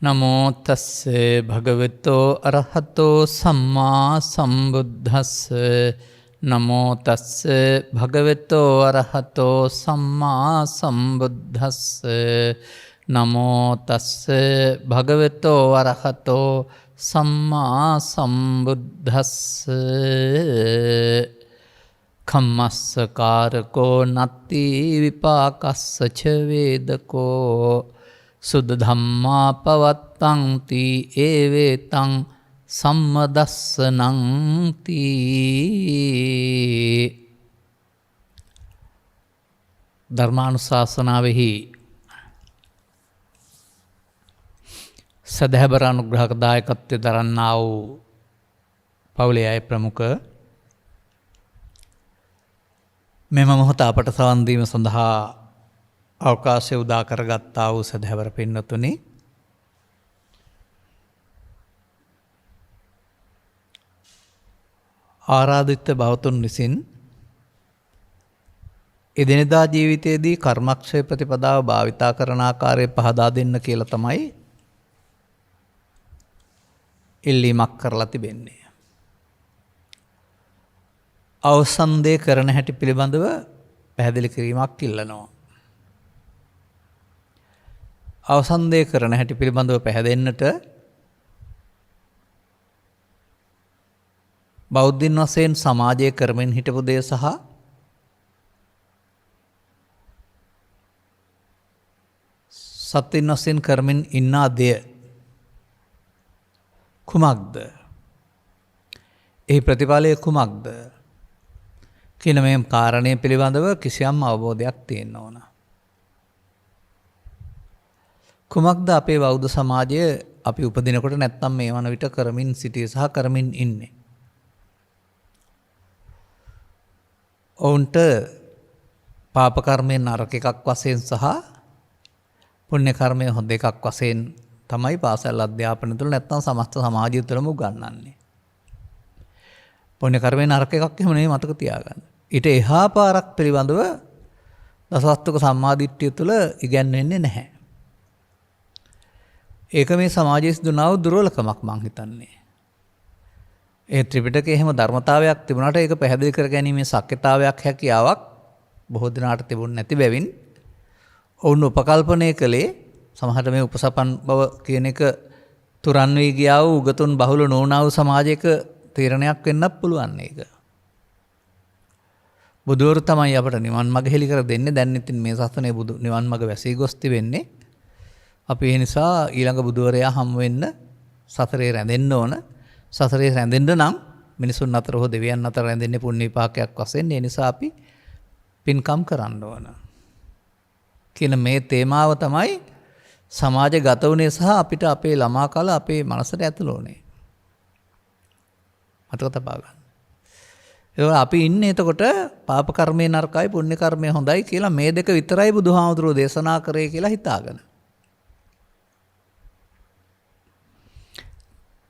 නමෝ තස්සේ භගවතෝ අරහතෝ සම්මා සම්බුද්දස්සේ නමෝ තස්සේ භගවතෝ අරහතෝ සම්මා සම්බුද්දස්සේ නමෝ තස්සේ භගවතෝ අරහතෝ සම්මා සම්බුද්දස්සේ කම්මස්සකාරකෝ නත්ති විපාකස්ස ච වේදකෝ සුද්ධ ධම්මා පවත්තන්ති ඒවේතං සම්මදස්සනං තී. ධර්මානුශාසනාවෙහි සදහැබර අනුග්‍රහක දායකත්වය දරන්නා වූ පවුලේ අය ප්‍රමුඛ මෙම මොහොත අපට සවන් දීම සඳහා අවකාශය උදා කරගත්තා වූ සදහැවර පින්වතුනි, ආරාධිත බවතුන් විසින් එදිනෙදා ජීවිතයේදී කර්මක්ෂය ප්‍රතිපදාව භාවිතා කරන ආකාරය පහදා දෙන්න කියලා තමයි ඉල්ලීමක් කරලා තිබෙන්නේ. අවසන් දේ කරන හැටි පිළිබඳව පැහැදිලි කිරීමක් ඉල්ලනවා. අවසන් දේ කරන හැටි පිළිබඳව පැහැදෙන්නට බෞද්ධින් වශයෙන් සමාජයේ කරමින් හිටපු දේ සහ සත්ත්වින් වශයෙන් කරමින් ඉන්නා දෙය කුමක්ද? එහි ප්‍රතිඵලය කුමක්ද කියන මේ කාරණය පිළිබඳව කිසියම් අවබෝධයක් තියෙන්න ඕන. කුමක්ද අපේ බෞද්ධ සමාජය අපි උපදිනකොට නැත්තම් මේ වන විට කරමින් සිටිය සහ කරමින් ඉන්නේ? ඔවුන්ට පාප කර්මයෙන් නරක එකක් වශයෙන් සහ පුණ්‍ය කර්මය හොඳ එකක් වශයෙන් තමයි පාසල් අධ්‍යාපනය තුළ නැත්තම් සමස්ත සමාජය තුළම උගන්වන්නේ. පුණ්‍ය කර්මය නරක එකක් එහෙම නෙවෙයි, මතක තියාගන්න. ඊට එහා පාරක් පිළිබඳව දසවස්තුක සම්මාදිට්ඨිය තුළ ඉගැන්වෙන්නේ නැහැ. ඒක මේ සමාජයේ සිදුනා වූ දුර්වලකමක් මං හිතන්නේ. ඒ ත්‍රිපිටකයේ එහෙම ධර්මතාවයක් තිබුණාට ඒක පැහැදිලි කර ගැනීමේ ශක්‍යතාවයක් හැකියාවක් බොහෝ දිනාට තිබුණ නැති බැවින් ඔවුන් උපකල්පනය කළේ සමහරට මේ උපසපන් බව කියන එක තුරන් වී ගියා වූ උගතුන් බහුල නොවුනා වූ සමාජයක තීරණයක් වෙන්නත් පුළුවන් ඒක. බුදුවරු තමයි අපට නිවන් මඟ හෙළි කර දෙන්නේ. දැන් ඉතින් මේ සසනේ බුදු නිවන් මඟ වැසී ගොස් තිබෙන්නේ. අපි ඒ නිසා ඊළඟ බුදුවරයා හමු වෙන්න සසරේ රැඳෙන්න ඕන. සසරේ රැඳෙන්න නම් මිනිසුන් අතර හෝ දෙවියන් අතර රැඳෙන්නේ පුණ්‍ය විපාකයක් වශයෙන්. ඒ නිසා අපි පින්කම් කරන්න ඕන කියන මේ තේමාව තමයි සමාජගත වුණේ සහ අපිට අපේ ළමා කාල අපේ මනසට ඇතුළ වුණේ. මතක තබා ගන්න. ඒක අපි ඉන්නේ එතකොට පාප කර්මේ නරකයි පුණ්‍ය කර්මේ හොඳයි කියලා මේ දෙක විතරයි බුදුහාමුදුරුවෝ දේශනා කරේ කියලා හිතාගෙන.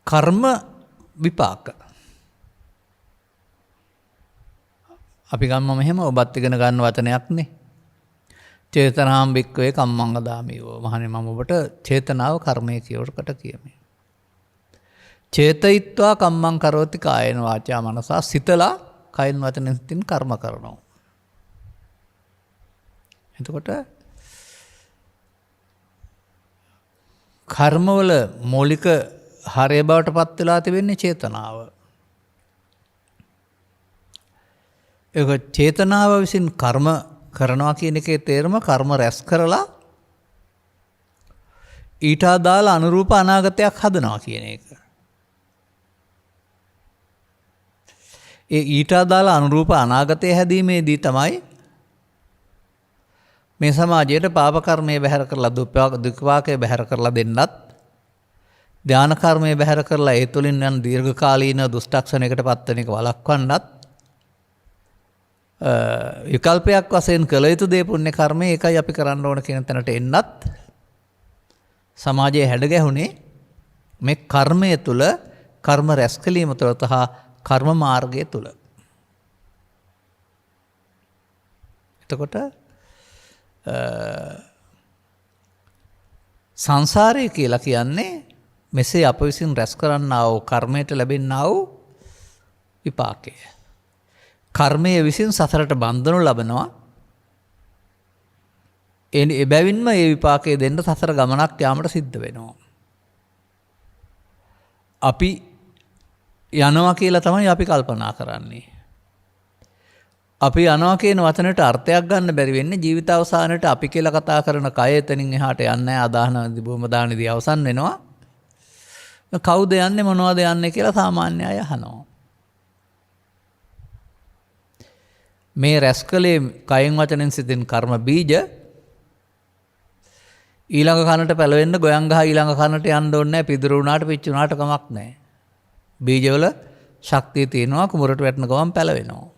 කර්ම විපාක අපි ගන්නම මෙහෙම ඔබත් ඉගෙන ගන්න වචනයක්නේ. චේතනාම් භික්ඛවේ කම්මං වදාමීවෝ. මහණෙනි මම ඔබට චේතනාව කර්මය කියවට කියමි. චේතයිත්වා කම්මං කරෝති කායේන වාචා මනසා. සිතලා කයින් වචනෙන් සිතින් කර්ම කරනවා. එතකොට කර්මවල මූලික හරය බවට පත් වෙලා තිබෙන්නේ චේතනාව. ඒක චේතනාව විසින් කර්ම කරනවා කියන එකේ තේරුම කර්ම රැස් කරලා ඊට අදාළ අනුරූප අනාගතයක් හදනවා කියන එක. ඒ ඊට අදාළ අනුරූප අනාගතය හැදීමේදී තමයි මේ සමාජයට පාප කර්මය බැහැර කරලා දුක් විපාකය බැහැර කරලා දෙන්නත්, ධාන කර්මය බැහැර කරලා ඒ තුළින් යන දීර්ඝකාලීන දුෂ්ටක්ෂණයකට පත්වන එක වළක්වන්නත්, විකල්පයක් වශයෙන් කළ යුතු දේ පුණ්‍ය කර්මය ඒකයි අපි කරන්න ඕන කියන තැනට එන්නත් සමාජයේ හැඩ ගැහුනේ මේ කර්මය තුළ, කර්ම රැස් කිරීම තුළ තහ කර්ම මාර්ගය තුළ. එතකොට සංසාරය කියලා කියන්නේ මෙසේ අප විසින් රැස් කරන්නා වූ කර්මයට ලැබෙන්නා වූ විපාකය. කර්මය විසින් සසරට බන්ධනු ලබනවා. එබැවින්ම ඒ විපාකයේ දෙන්න සසර ගමනක් යාමට සිද්ධ වෙනවා. අපි යනවා කියලා තමයි අපි කල්පනා කරන්නේ. අපි යනවා කියන වචනයට අර්ථයක් ගන්න බැරි වෙන්නේ ජීවිතාවසානයේ අපි කියලා කතා කරන කය එතනින් එහාට යන්නේ නැහැ. අදාහන බොහොම දානදී අවසන් වෙනවා. කවුද යන්නේ මොනවද යන්නේ කියලා සාමාන්‍ය අය අහනවා. මේ රැස්කලේ කයෙන් වචනෙන් සිතින් කර්ම බීජ ඊළඟ කනට පැලවෙන්න ගොයන් ගහ ඊළඟ කනට යන්න ඕනේ නැහැ. පිදුරු වුණාට පිච්චු වුණාට කමක් නැහැ. බීජවල ශක්තිය තියෙනවා කුමරට වැටෙන ගමන් පැලවෙනවා.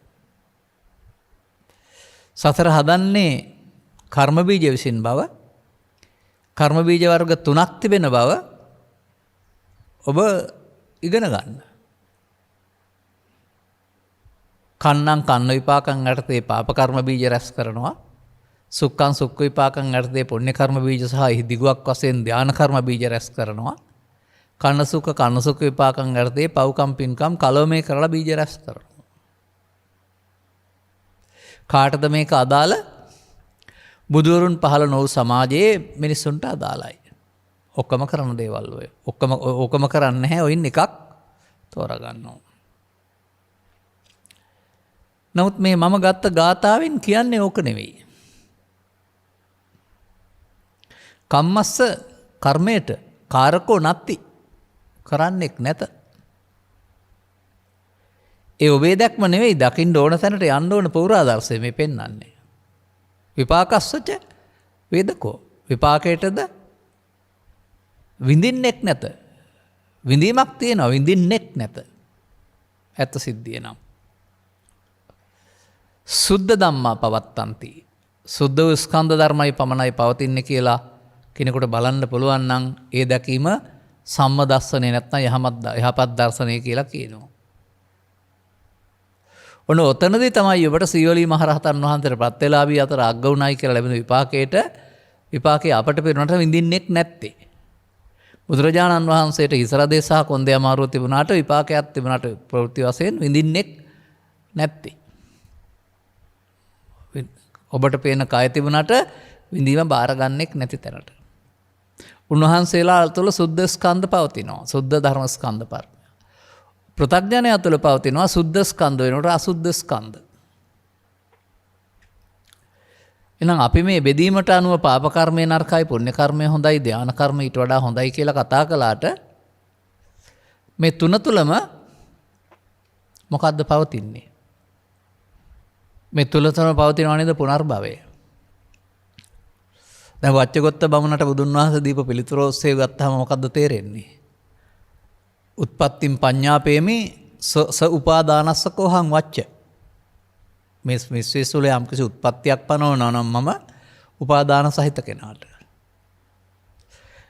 සතර හදන්නේ කර්ම බීජ විසින් බව, කර්ම බීජ වර්ග 3ක් තිබෙන බව ඔබ ඉගෙන ගන්න. කන්නම් කන්න විපාකම් යටතේ පාප කර්ම බීජ රැස් කරනවා. සුක්ඛං සුක්ඛ විපාකම් යටතේ පුණ්‍ය කර්ම බීජ සහ දිගුවක් වශයෙන් ධාන කර්ම බීජ රැස් කරනවා. කන්න සුඛ විපාකම් යටතේ පව්කම් පින්කම් කලොමේ කරලා බීජ රැස් කරනවා. කාටද මේක අදාළ? බුදුවරුන් පහළ නොවු සමාජයේ මිනිස්සුන්ට අදාළයි. ඔක්කොම කරන දේවල් ඔය. ඔක්කොම කරන්නේ නැහැ. ඔයින් එකක් තෝරගන්නවා. නමුත් මේ මම ගත්ත ගාථාවෙන් කියන්නේ ඕක නෙවෙයි. කම්මස්ස කර්මයට කාරකෝ නැති කරන්නෙක් නැත. ඒ ඔබේ දැක්ම නෙවෙයි දකින්න ඕන තැනට යන්න ඕන පෞරාදර්ශය මේ පෙන්වන්නේ. විපාකස්සච වේදකෝ විපාකයටද විඳින්නෙක් නැත. විඳීමක් තියෙනවා විඳින්නෙක් නැත. ඇත්ත සිද්ධිය නම්. සුද්ධ ධම්මා පවත්තන්ති. සුද්ධ වූ ස්කන්ධ ධර්මයි පමණයි පවතින්නේ කියලා කෙනෙකුට බලන්න පුළුවන් නම් ඒ දැකීම සම්මදස්සනේ නැත්නම් යහපත් දර්ශනය කියලා කියනවා. ඔන්න ඔතනදී තමයි ඔබට සීවලී මහරහතන් වහන්සේට ප්‍රත්‍යලාභී අතර අග්ග උනායි කියලා ලැබෙන විපාකයේ අපට පෙරුණට විඳින්නෙක් නැත්තේ. බුදුරජාණන් වහන්සේට ඉසරදේ සහ කොන්දේ අමාරුව තිබුණාට විපාකයක් තිබුණාට ප්‍රවෘත්ති වශයෙන් විඳින්නෙක් නැත්තේ. ඔබට පේන කය තිබුණාට විඳීම බාරගන්නෙක් නැති තැනට. උන්වහන්සේලා තුළ සුද්ධ ස්කන්ධ පවතිනවා. සුද්ධ ධර්ම ස්කන්ධ පර. පෘථග්ජනය තුළ පවතිනවා සුද්ධ ස්කන්ධ වෙනකොට අසුද්ධ ස්කන්ධ. එහෙනම් අපි මේ බෙදීමට අනුව පාප කර්මය නරකයි පුණ්‍ය කර්මය හොඳයි ධාන කර්මය ඊට වඩා හොඳයි කියලා කතා කළාට මේ තුන තුලම මොකද්ද පවතින්නේ? මේ තුල තුන පවතිනවා නේද පුනර්භවය. දැන් වච්චගොත්ත බමුණට බුදුන් වහන්සේ දීප පිළිතුර ඔස්සේ ගත්තාම මොකද්ද තේරෙන්නේ? උත්පත්තිම් පඤ්ඤාපේමි ස උපාදානස්ස කෝහං වච්ච. මේ විශ්වේසුල යම් කිසි උත්පත්තියක් පනවනවා නම් මම උපාදාන සහිත කෙනාට.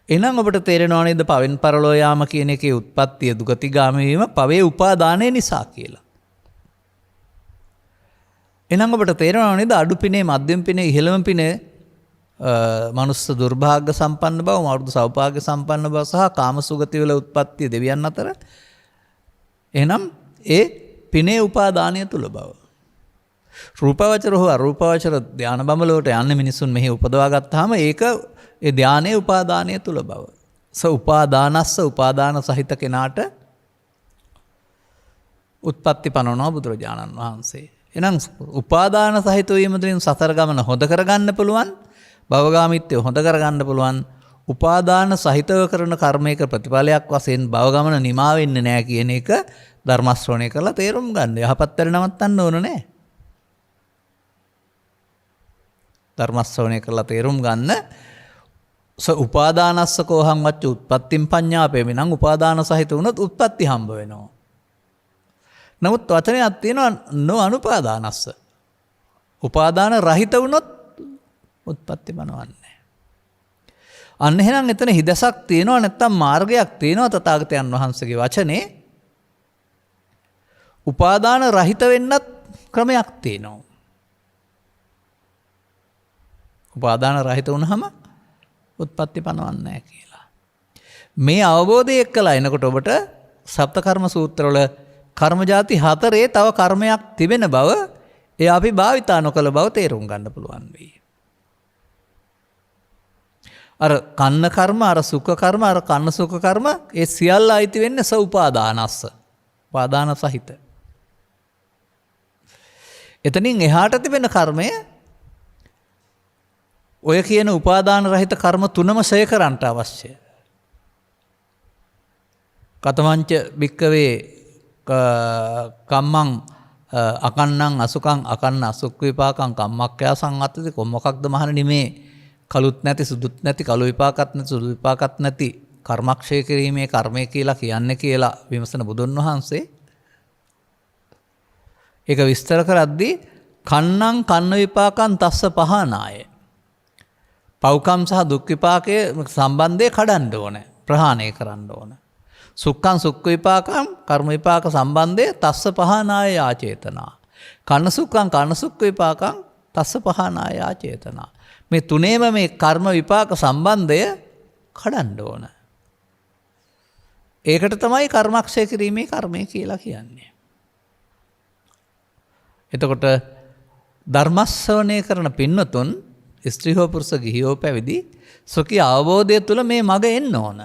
එහෙනම් ඔබට තේරෙනව නේද පවෙන් පරලෝ යාම කියන එකේ උත්පත්තිය දුගතිගාමී වීම පවේ උපාදානය නිසා කියලා. එහෙනම් ඔබට තේරෙනව නේද අඩු පිනේ මධ්‍යම පිනේ ඉහළම පිනේ මනුස්ස දුර්භාග්‍ය සම්පන්න බව මවුරුදු සෞභාග්‍ය සම්පන්න බව සහ කාමසුගති වල උත්පත්තිය දෙවියන් අතර. එහෙනම් ඒ පිනේ උපාදානය තුල බව. රූපවචර හෝ අරූපවචර ධාන බඹලවට යන්නේ මිනිසුන් මෙහි උපදවා ගත්තාම ඒක ඒ ධානයේ උපාදානය තුල බව. උපාදානස්ස උපාදාන සහිත කෙනාට උත්පත්ති පනවනවා බුදුරජාණන් වහන්සේ. එහෙනම් උපාදාන සහිත වීම තුළින් සතර ගමන හොද කරගන්න පුළුවන්. භවගාමිත්වය හොඳ කරගන්න පුළුවන්. උපාදාන සහිතව කරන කර්මයක ප්‍රතිඵලයක් වශයෙන් භවගමන නිමා වෙන්නේ නැහැ කියන එක ධර්ම ශ්‍රවණය කරලා තේරුම් ගන්න. යහපත් වැඩ නවත්තන්න ඕන නෑ. ධර්ම ශ්‍රවණය කරලා තේරුම් ගන්න. උපාදානස්ස කෝහං වච්ච උත්පත්තිම් පඤ්ඤාපේමි නම් උපාදාන සහිත වුණොත් උත්පත්ති හම්බ වෙනවා. නමුත් වචනයක් තියෙනවා නො අනුපාදානස්ස. උපාදාන රහිත වුණොත් උත්පත්ති බනවන්නේ. අන්න එහෙනම් එතන හිදසක් තියෙනවා නැත්තම් මාර්ගයක් තියෙනවා තථාගතයන් වහන්සේගේ වචනේ. උපාදාන රහිත වෙන්නත් ක්‍රමයක් තියෙනවා. උපාදාන රහිත වුණාම උත්පත්ති පනවන්නේ නැහැ කියලා. මේ අවබෝධය එක්කලා එනකොට ඔබට සප්තකර්ම සූත්‍රවල කර්ම જાති 4 තව කර්මයක් තිබෙන බව ඒ අපි භාවිතා නොකළ බව තේරුම් ගන්න පුළුවන් වෙයි. අර කන්න කර්ම, අර සුඛ කර්ම, අර කන්න සුඛ කර්ම ඒ සියල්ල අයිති වෙන්නේ උපාදානස්ස. උපාදාන සහිත. එතනින් එහාට තිබෙන කර්මය ඔය කියන උපාදාන රහිත කර්ම තුනම ඡය කරන්නට අවශ්‍යයි. කතමංච භික්කවේ කම්මං අකන්නං අසුකං අකන්න අසුක් විපාකං කම්මක්ඛයා සංගතති කොමොකක්ද මහණනි මේ කලුත් නැති සුදුත් නැති කළු විපාකත් නැති සුදු විපාකත් නැති කර්මක්ෂය කිරීමේ කර්මය කියලා කියන්නේ කියලා විමසන බුදුන් වහන්සේ ඒක විස්තර කරද්දී කන්නං කන්න විපාකං තස්ස පහනාය පෞකම් සහ දුක් විපාකයේ සම්බන්ධය කඩන්න ඕනේ ප්‍රහාණය කරන්න ඕනේ සුක්ඛං සුක්ඛ විපාකං කර්ම විපාක සම්බන්ධය තස්ස පහනාය ආචේතනා කන්න සුක්ඛං කන්න සුක්ඛ විපාකං තස්ස පහනාය ආචේතනා මේ තුනේම මේ කර්ම විපාක සම්බන්ධය කඩන්න ඕන. ඒකට තමයි කර්මක්ෂය කිරීමේ කර්මය කියලා කියන්නේ. එතකොට ධර්මස්සවණය කරන පින්නතුන් ස්ත්‍රී හෝ පුරුෂ ගිහි හෝ පැවිදි සොකී අවබෝධය තුළ මේ මග එන්න ඕන.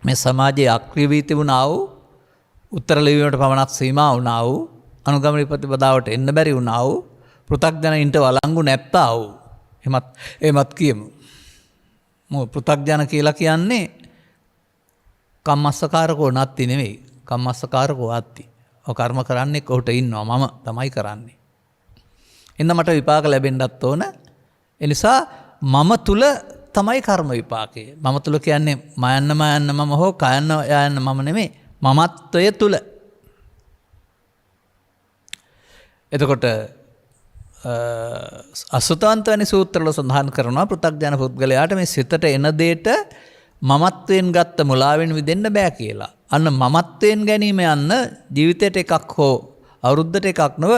මේ සමාජයේ අක්‍රිය වී තිබුණා වූ උත්තර ලිවීමට පමණක් සීමා වුණා වූ අනුගමන ප්‍රතිපදාවට එන්න බැරි වුණා වූ පෘථග්ජනයින්ට වළංගු නැත්තා වූ එමත් කියමු. පෘථග්ජන කියලා කියන්නේ කම්මස්සකාරකෝ නැත්ති නෙවෙයි. කම්මස්සකාරකෝ ආත්ති. ඔය කර්ම කරන්නේ කොහොට ඉන්නවා මම තමයි කරන්නේ. එන්න මට විපාක ලැබෙන්නත් ඕන. ඒ නිසා මම තුල තමයි කර්ම විපාකය. මම තුල කියන්නේ මයන්න මම හෝ කයන්න යන්න මම නෙමෙයි. මමත්වය තුල. එතකොට අසුතාන්ත වැනි සූත්‍රවල සඳහන් කරනවා පෘථග්ජන පුද්ගලයාට මේ සිතට එන දෙයට මමත්වයෙන් ගත්ත මුලාවෙන් විදෙන්න බෑ කියලා. අන්න මමත්වයෙන් ගැනීම යන්න ජීවිතයට එකක් හෝ අවුරුද්දට එකක් නොව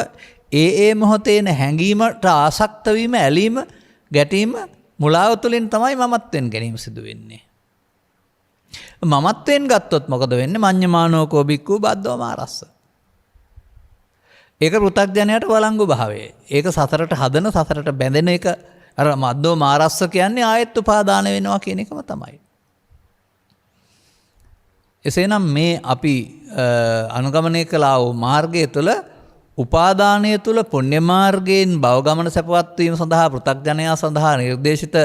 ඒ මොහොතේන හැඟීමට ආසක්ත වීම, ඇලීම, ගැටීම මුලාව තුළින් තමයි මමත්වයෙන් ගැනීම සිදු වෙන්නේ. මමත්වයෙන් ගත්තොත් මොකද වෙන්නේ? මඤ්ඤමානෝ කෝ බික්ඛු බද්දෝ මාරස්ස. ඒක පෘථග්ජනයට වළංගු භාවය. ඒක සතරට හදන සතරට බැඳෙන එක අර මද්දෝ මාරස්ස කියන්නේ ආයෙත් උපාදාන වෙනවා කියන එකම තමයි. එසේනම් මේ අපි අනුගමනය කළා වූ මාර්ගය තුළ උපාදානය තුළ පුණ්‍ය මාර්ගයෙන් භව ගමන සැපවත් වීම සඳහා පෘථග්ජනයා සඳහා නිර්දේශිත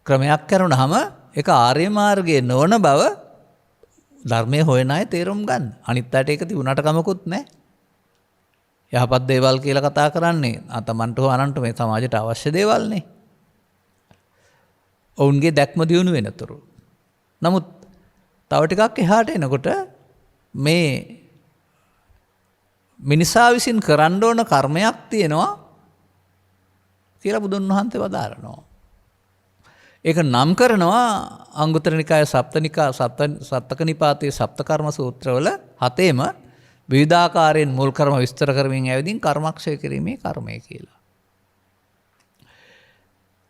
ක්‍රමයක් කරුණාම ඒක ආර්ය මාර්ගයේ නොවන බව ධර්මයේ හොයන අය තේරුම් ගන්න. අනිත් අයට ඒක තිබුණාට කමකුත් නැහැ. යහපත් දේවල් කියලා කතා කරන්නේ තමන්ට හෝ අනන්ට මේ සමාජයට අවශ්‍ය දේවල්නේ. ඔවුන්ගේ දැක්ම දියුණු වෙනතුරු. නමුත් තව ටිකක් එහාට එනකොට මේ මිනිසා විසින් කරන්න ඕන කර්මයක් තියෙනවා කියලා බුදුන් වහන්සේ වදාරනවා. ඒක නම් කරනවා අංගුත්තර නිකායේ සප්තක නිපාතයේ සප්තකර්ම සූත්‍රවල 7ෙම විවිධාකාරයෙන් මුල් කර්ම විස්තර කරමින් ඇවිදින් කර්මක්ෂය කිරීමේ කර්මය කියලා.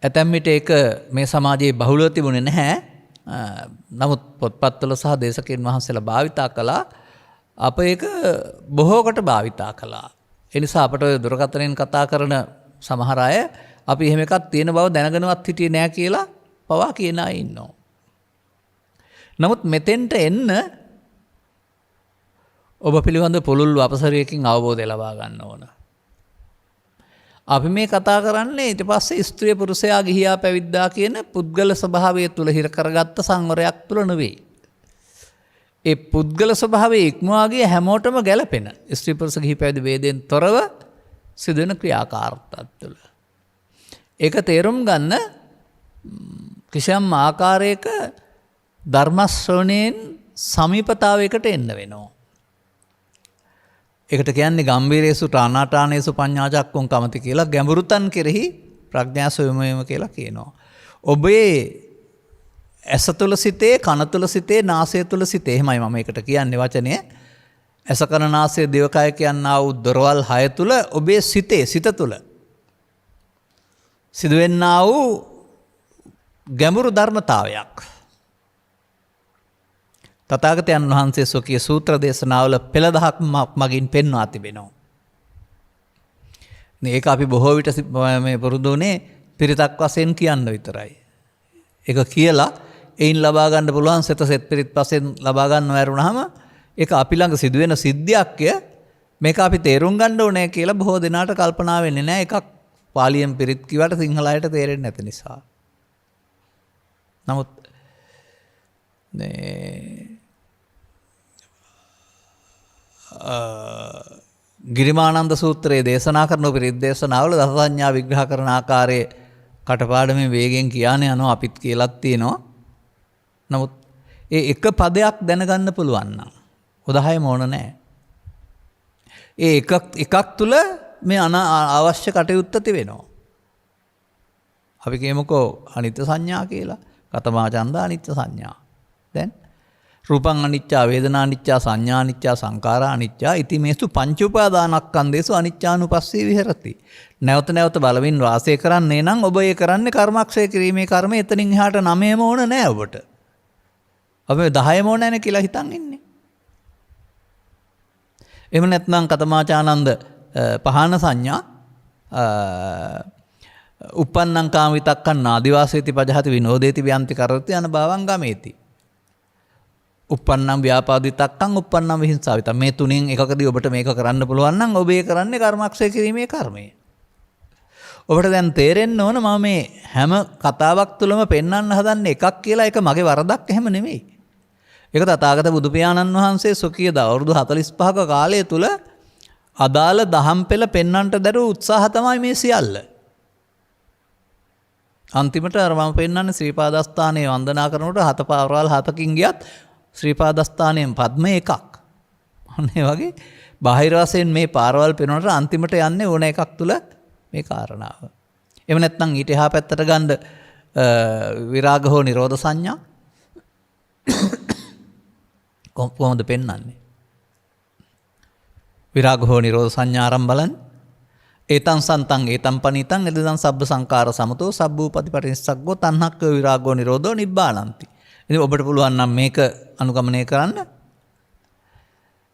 ඇතැම් විට ඒක මේ සමාජයේ බහුලව තිබුණේ නැහැ. නමුත් පොත්පත්වල සහ දේශකයන් වහන්සේලා භාවිතා කළා. අප ඒක බොහෝකට භාවිතා කළා. ඒ නිසා අපට ඔය දුරකථනයෙන් කතා කරන සමහර අය අපි එහෙම එකක් තියෙන බව දැනගෙනවත් හිටියේ නෑ කියලා පවා කියන අය ඉන්නවා. නමුත් මෙතෙන්ට එන්න ඔබ පිළිබඳ පුළුල් අපසරයකින් අවබෝධය ලබා ගන්න ඕන. අපි මේ කතා කරන්නේ ඊට පස්සේ ස්ත්‍රී පුරුෂයා ගිහියා පැවිද්දා කියන පුද්ගල ස්වභාවය තුල හිර කරගත්ත සංවරයක් තුල නෙවෙයි. ඒ පුද්ගල ස්වභාවයේ ඉක්මවා ගිය හැමෝටම ගැලපෙන ස්ත්‍රී පුරුෂ ගිහි පැවිදි ભેදයෙන් තොරව සිදුවෙන ක්‍රියාකාරීත්වය තුළ. ඒක තේරුම් ගන්න කිසියම් ආකාරයක ධර්ම ශ්‍රවණයෙන් සමීපතාවයකට එන්න වෙනවා. ඒකට කියන්නේ ගම්බීරේසු ටානාටානේසු පඤ්ඤාචක්කුං කමති කියලා ගැඹුරුතන් කෙරෙහි ප්‍රඥා සොයමීම කියලා කියනවා. ඔබේ ඇස තුළ සිතේ, කන තුළ සිතේ, නාසය තුළ සිතේ. එහෙමයි මම ඒකට කියන්නේ වචනය. ඇස කන නාසය දිවකය කියනා වූ දොරවල් 6 තුළ ඔබේ සිත තුළ සිදුවෙන්නා වූ ගැඹුරු ධර්මතාවයක්. තථාගතයන් වහන්සේ සොකී සූත්‍ර දේශනාවල පෙළදහක් මගින් පෙන්වා තිබෙනවා. ඒක අපි බොහෝ විට මේ පුරුදු වුණේ පිරිතක් වශයෙන් කියන්න විතරයි. ඒක කියලා එයින් ලබා ගන්න පුළුවන් සෙත පිරිත් වශයෙන් ලබා ගන්න වැරුණාම ඒක අපි ළඟ සිදුවෙන සිද්ධියක්ය. මේක අපි තේරුම් ගන්න ඕනේ කියලා බොහෝ දෙනාට කල්පනා වෙන්නේ නැහැ. එකක් පාලියෙන් පිරිත් කිව්වට සිංහල අයට තේරෙන්නේ නැති නිසා. නමුත් ගිරිමානන්ද සූත්‍රයේ දේශනා කරන පිරිත් දේශනාවල දස සංඥා විග්‍රහ කරන ආකාරයේ කටපාඩමේ වේගෙන් කියන්නේ යනවා අපිත් කියලාත් තියෙනවා. නමුත් ඒ එක පදයක් දැනගන්න පුළුවන් නම් උදාහරණ ඕන නැහැ. ඒ එකක් තුල මේ අවශ්‍ය කටයුත්ත තිබෙනවා. අපි කියමුකෝ අනිත්‍ය සංඥා කියලා. කතමා ඡන්ද අනිත්‍ය සංඥා. දැන් රූපං අනිච්චා වේදනා අනිච්චා සංඥා අනිච්චා සංඛාරා අනිච්චා ඉති මේසු පංච උපාදානස්කන්ධේසු අනිච්චානුපස්සී විහෙරති. නැවත නැවත බලමින් වාසය කරන්නේ නම් ඔබ ඒ කරන්නේ කර්මක්ෂය කිරීමේ කර්මය. එතනින් එහාට 9ම ඕන නැහැ ඔබට. අපි 10ම ඕන නැහැ කියලා හිතන් ඉන්නේ. එහෙම නැත්නම් කතමාචානන්ද පහන සංඥා uppannං කාම විතක්කං ආදිවාසේති පජහති විනෝදේති ව්‍යන්ති කරති අන භවං ගමේති. uppannං ව්‍යාපාදිතක්කං uppannං විහිංසාවිත. මේ තුනෙන් එකකදී ඔබට මේක කරන්න පුළුවන් නම් ඔබ ඒ කරන්නේ කර්මක්ෂය කිරීමේ කර්මය. ඔබට දැන් තේරෙන්න ඕන මම මේ හැම කතාවක් තුළම පෙන්වන්න හදන්නේ එකක් කියලා. ඒක මගේ වරදක් එහෙම නෙමෙයි. ඒක තථාගත බුදු පියාණන් වහන්සේ සොකී අවුරුදු 45ක කාලය තුල අදාළ දහම් පෙළ පෙන්වන්නට දරූ උත්සාහ තමයි මේ සියල්ල. අන්තිමට අර මම පෙන්වන්නේ ශ්‍රී පාදස්ථානයේ වන්දනා කරනකොට 7 පාරවල් 7කින් ගියත් ශ්‍රී පාදස්ථානයෙන් පද්ම එකක්. අන්න ඒ වගේ බාහිර වශයෙන් මේ පාරවල් පෙන්වනකොට අන්තිමට යන්නේ ඕන එකක් තුල මේ කාරණාව. එහෙම නැත්නම් ඊට එහා පැත්තට ගන්න විරාග හෝ නිරෝධ සංඥා කොහොමද පෙන්වන්නේ? විරාග හෝ නිරෝධ සංඥාරම් බලන්න. ඒතං සන්තං ඒතං පනිතං එදදං සබ්බ සංකාර සමතෝ සබ්බූපති පටිනිස්සග්ගෝ තණ්හක්ක විරාගෝ නිරෝධෝ නිබ්බානಂತಿ. ඉතින් ඔබට පුළුවන් නම් මේක අනුගමනය කරන්න.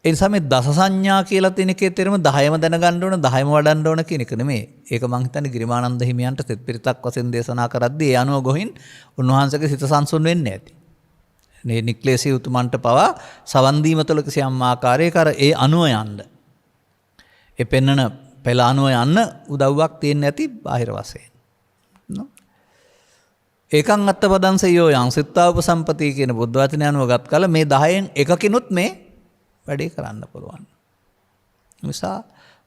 ඒ නිසා මේ දස සංඥා කියලා තියෙන එකේ තේරුම 10ම දැනගන්න ඕන 10ම වඩන්න ඕන කියන එක නෙමෙයි. ඒක මං හිතන්නේ ගිරිමානන්ද හිමියන්ට සෙත් පිරිතක් වශයෙන් දේශනා කරද්දී ඒ අනුව ගොහින් උන්වහන්සේගේ සිත සංසුන් වෙන්නේ ඇති. මේ නික්ලේශී උතුමන්ට පවා සවන් දීම තුළ කිසියම් ආකාරයක ඒ අනුව යන්න. ඒ පෙන්නන පෙළ අනුව යන්න උදව්වක් තියෙන්නේ නැති බාහිර වශයෙන්. ඒකං අත්තපදංසයෝ යං සිතා උපසම්පති කියන බුද්ධ වචනය අනුව ගත් කල මේ 10න් එකකිනුත් මේ වැඩේ කරන්න පුළුවන්. නිසා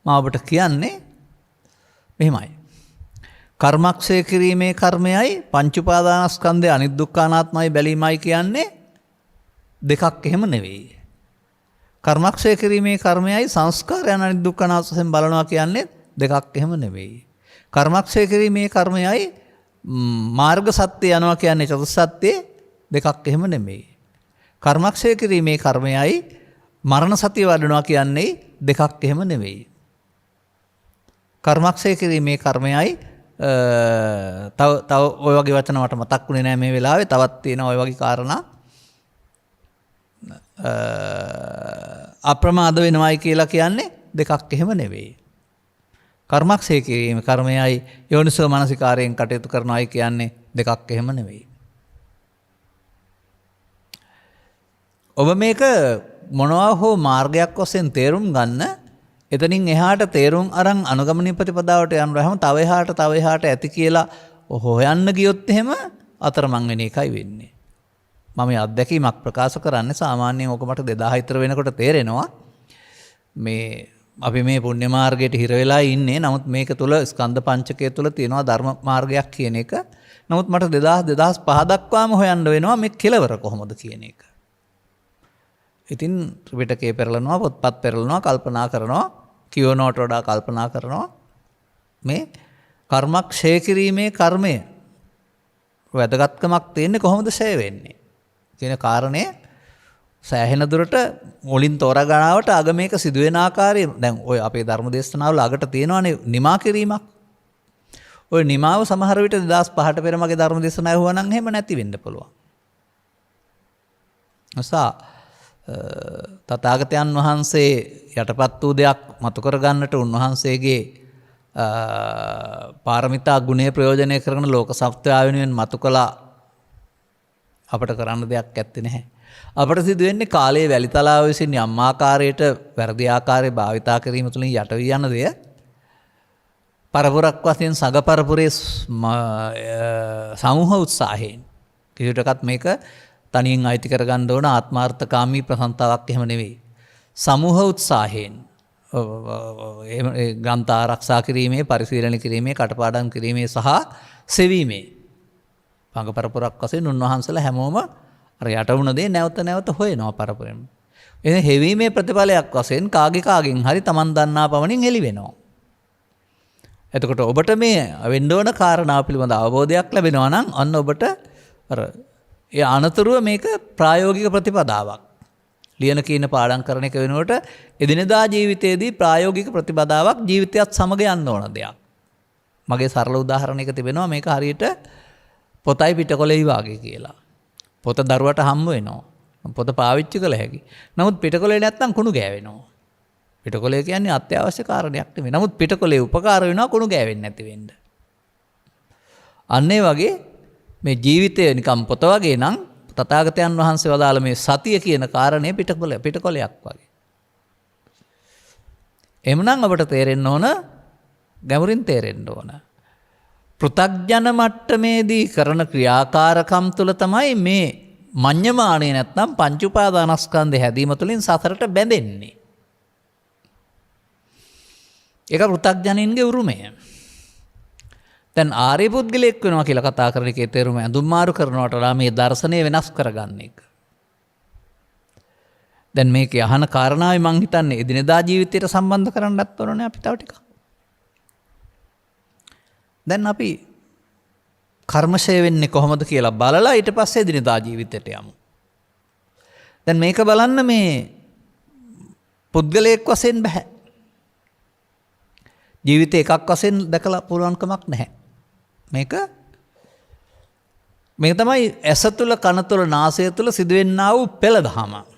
මම ඔබට කියන්නේ මෙහෙමයි. කර්මක්ෂය කිරීමේ කර්මයයි පංච උපාදානස්කන්ධය අනිත් දුක්ඛානාත්මයි බැලීමයි කියන්නේ දෙකක් එහෙම නෙවෙයි. කර්මක්ෂය කිරීමේ කර්මයයි සංස්කාරයන් අනිත් දුක්ඛානාත්මයෙන් බලනවා කියන්නේ දෙකක් එහෙම නෙවෙයි. කර්මක්ෂය කිරීමේ කර්මයයි මාර්ග සත්‍ය යනවා කියන්නේ චතුස්සත්‍ය දෙකක් එහෙම නෙමෙයි. කර්මක්ෂය කිරීමේ කර්මයයි මරණ සතිය වඩනවා කියන්නේ දෙකක් එහෙම නෙවෙයි. කර්මක්ෂය කිරීමේ කර්මයයි තව ඔය වගේ වචන මට මතක් වුණේ නැහැ මේ වෙලාවේ. තවත් තියෙනවා ඔය වගේ කාරණා. අප්‍රමාද වෙනවයි කියලා කියන්නේ දෙකක් එහෙම නෙවෙයි. කර්මක්ෂය කිරීම කර්මයයි යෝනිසෝ මනසිකාරයෙන් කටයුතු කරනවායි කියන්නේ දෙකක් එහෙම නෙවෙයි. ඔබ මේක මොනවා හෝ මාර්ගයක් වශයෙන් තේරුම් ගන්න. එතනින් එහාට තේරුම් අරන් අනුගමනීය ප්‍රතිපදාවට යනරහම තව එහාට ඇති කියලා හොයන්න ගියොත් එහෙම අතරමං වෙන එකයි වෙන්නේ. මම මේ අත්දැකීමක් ප්‍රකාශ කරන්නේ සාමාන්‍යයෙන් ඔක මට 2000 විතර වෙනකොට තේරෙනවා. මේ අපි මේ පුණ්‍ය මාර්ගයට හිර වෙලා ඉන්නේ. නමුත් මේක තුල ස්කන්ධ පංචකය තුල තියෙනවා ධර්ම මාර්ගයක් කියන එක. නමුත් මට 2005 දක්වාම හොයන්න වෙනවා මේ කෙලවර කොහොමද කියන එක. ඉතින් ත්‍රිපිටකය පෙරලනවා, පොත්පත් පෙරලනවා, කල්පනා කරනවා, කියවනවට වඩා කල්පනා කරනවා. මේ කර්මක්ෂය කිරීමේ කර්මය වැදගත්කමක් තියෙන්නේ කොහොමද ෂය වෙන්නේ කියන කාරණය සෑහෙන දුරට මුලින් තෝරාගානවට අග මේක සිදුවෙන ආකාරය දැන් ඔය අපේ ධර්ම දේශනාවල අගට තියෙනවානේ නිමා කිරීමක්. ඔය නිමාව සමහර විට 2005ට පෙර මගේ ධර්ම දේශනාව ඇහුවා නම් එහෙම නැති වෙන්න පුළුවන්. නිසා තථාගතයන් වහන්සේ යටපත් වූ දෙයක් මතු කර ගන්නට උන්වහන්සේගේ පාරමිතා ගුණය ප්‍රයෝජනය කරන ලෝක සත්‍යය වෙනුවෙන් මතු කළා අපට කරන්න දෙයක් ඇත්තේ නැහැ. අපට සිදු වෙන්නේ කාලයේ වැලිතලාව විසින් යම් ආකාරයට වැරදි ආකාරයේ භාවිතා කිරීම තුළින් යට වී යන දෙය පරපුරක් වශයෙන් සග පරපුරේ සමූහ උත්සාහයෙන් කිසිටකත් මේක තනියෙන් අයිති කරගන්න ඕන ආත්මාර්ථකාමී ප්‍රසන්තාවක් එහෙම නෙවෙයි. සමූහ උත්සාහයෙන් ග්‍රන්ථ ආරක්ෂා කිරීමේ පරිශීලනය කිරීමේ කටපාඩම් කිරීමේ සහ සෙවීමේ පංග පරපුරක් වශයෙන් උන්වහන්සේලා හැමෝම අර යට වුණ දේ නැවත නැවත හොයනවා පරපුරෙන්. එහෙනම් හෙවීමේ ප්‍රතිඵලයක් වශයෙන් කාගෙන් හරි Taman දන්නා පමණින් එළි වෙනවා. එතකොට ඔබට මේ වෙන්න ඕන කාරණාව පිළිබඳ අවබෝධයක් ලැබෙනවා නම් අන්න ඔබට අර ඒ අනතුරුව මේක ප්‍රායෝගික ප්‍රතිපදාවක්. ලියන කියන පාඩම් කරන එක වෙනුවට එදිනෙදා ජීවිතයේදී ප්‍රායෝගික ප්‍රතිපදාවක් ජීවිතයත් සමග යන්න ඕන දෙයක්. මගේ සරල උදාහරණයක තිබෙනවා මේක හරියට පොතයි පිටකොලෙයි වාගේ කියලා. පොත දරුවට හම්බ වෙනවා. පොත පාවිච්චි කළ හැකි. නමුත් පිටකොලේ නැත්තම් කුණු ගෑවෙනවා. පිටකොලේ කියන්නේ අත්‍යවශ්‍ය කාරණයක් නෙමෙයි. නමුත් පිටකොලේ උපකාර වෙනවා කුණු ගෑවෙන්නේ නැති වෙන්න. අන්න ඒ වගේ මේ ජීවිතය නිකම් පොත වගේ නම් තථාගතයන් වහන්සේ වදාළ මේ සතිය කියන කාරණය පිටකොලයක් වගේ. එhmenan අපට තේරෙන්න ඕන ගැඹුරින් තේරෙන්න ඕන. පෘථග්ජන මට්ටමේදී කරන ක්‍රියාකාරකම් තුළ තමයි මේ මඤ්ඤමාණය නැත්නම් පංච උපාදානස්කන්ධය හැදීම තුළින් සතරට බැඳෙන්නේ. ඒක පෘථග්ජනින්ගේ උරුමය. දැන් ආර්ය පුද්ගලයෙක් වෙනවා කියලා කතා කරන එකේ තේරුම ඇඳුම් මාරු කරනවට වඩා මේ දර්ශනය වෙනස් කරගන්න එක. දැන් මේකේ අහන කාරණාවයි මං හිතන්නේ එදිනෙදා ජීවිතයට සම්බන්ධ කරන්නත් ඕනේ අපි තව ටිකක්. දැන් අපි කර්මශය වෙන්නේ කොහොමද කියලා බලලා ඊට පස්සේ එදිනෙදා ජීවිතයට යමු. දැන් මේක බලන්න මේ පුද්ගලයෙක් වශයෙන් බෑ. ජීවිතේ එකක් වශයෙන් දැකලා පුළුවන් කමක් නැහැ. මේක තමයි ඇස තුල කන තුල නාසය තුල සිදුවෙන්නා වූ පෙළදහම.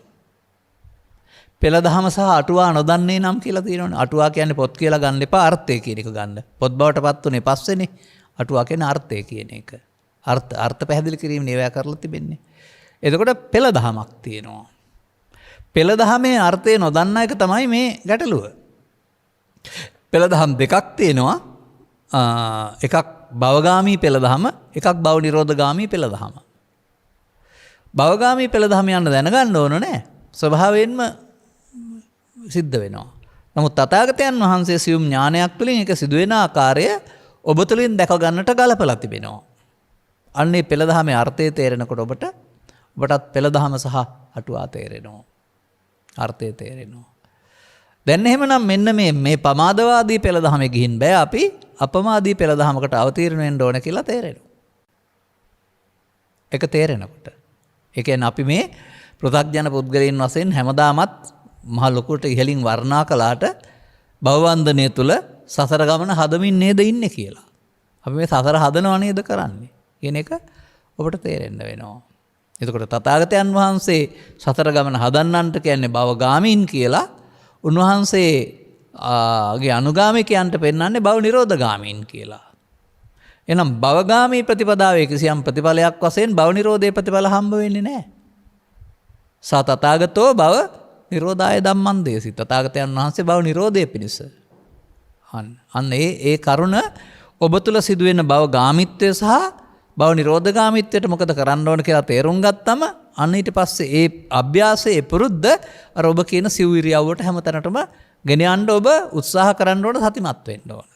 පෙළදහම සහ අටුවා නොදන්නේ නම් කියලා තියෙනවනේ. අටුවා කියන්නේ පොත් කියලා ගන්න එපා අර්ථය කියන එක ගන්න. පොත් බවට පත් උනේ පස්සේනේ. අටුවා කියන්නේ අර්ථය කියන එක. අර්ථ පැහැදිලි කිරීම නේවැය කරලා තිබෙන්නේ. එතකොට පෙළදහමක් තියෙනවා. පෙළදහමේ අර්ථය නොදන්නා එක තමයි මේ ගැටලුව. පෙළදහම් දෙකක් තියෙනවා. එකක් භවගාමී පෙළදහම, එකක් භව නිරෝධගාමී පෙළදහම. භවගාමී පෙළදහම යන්න දැනගන්න ඕන නෑ. ස්වභාවයෙන්ම සිද්ධ වෙනවා. නමුත් තථාගතයන් වහන්සේ සියුම් ඥානයක් තුළින් ඒක සිදුවෙන ආකාරය ඔබ තුළින් දැක ගන්නට ගලපලා තිබෙනවා. අන්නේ පෙළදහමේ අර්ථය තේරෙනකොට ඔබටත් පෙළදහම සහ අටුවා තේරෙනවා. අර්ථය තේරෙනවා. දැන් එහෙමනම් මෙන්න මේ පමාදවාදී පෙළදහමේ ගිහින් බෑ අපි අපමාදී පෙළදහමකට අවතීර්ණ වෙන්න ඕන කියලා තේරෙනවා. ඒක තේරෙනකොට. ඒ කියන්නේ අපි මේ පෘථග්ජන පුද්ගලයන් වශයෙන් හැමදාමත් මහ ලොකුට ඉහලින් වර්ණනා කළාට භවවන්දනය තුල සසර ගමන හදමින් නේද ඉන්නේ කියලා. අපි මේ සසර හදනව නේද කරන්නේ කියන එක ඔබට තේරෙන්න වෙනවා. එතකොට තථාගතයන් වහන්සේ සසර ගමන හදන්නන්ට කියන්නේ භවගාමීන් කියලා. උන්වහන්සේගේ අනුගාමිකයන්ට පෙන්වන්නේ භව නිරෝධගාමීන් කියලා. එහෙනම් භවගාමී ප්‍රතිපදාවේ කිසියම් ප්‍රතිඵලයක් වශයෙන් භව නිරෝධයේ ප්‍රතිඵල හම්බ වෙන්නේ නැහැ. සතතාගතෝ භව නිරෝධාය ධම්මං දේසි. තථාගතයන් වහන්සේ භව නිරෝධයේ පිණිස. අන්න ඒ කරුණ ඔබ තුල සිදුවෙන භව ගාමිත්වය සහ භව නිරෝධගාමිත්වයට මොකද කරන්න ඕන කියලා තේරුම් ගත්තම අන්න ඊට පස්සේ ඒ අභ්‍යාසයේ පුරුද්ද අර ඔබ කියන සිව් ඉරියව්වට හැමතැනටම ගෙන යන්න ඔබ උත්සාහ කරන්න ඕන සතිමත් වෙන්න ඕන.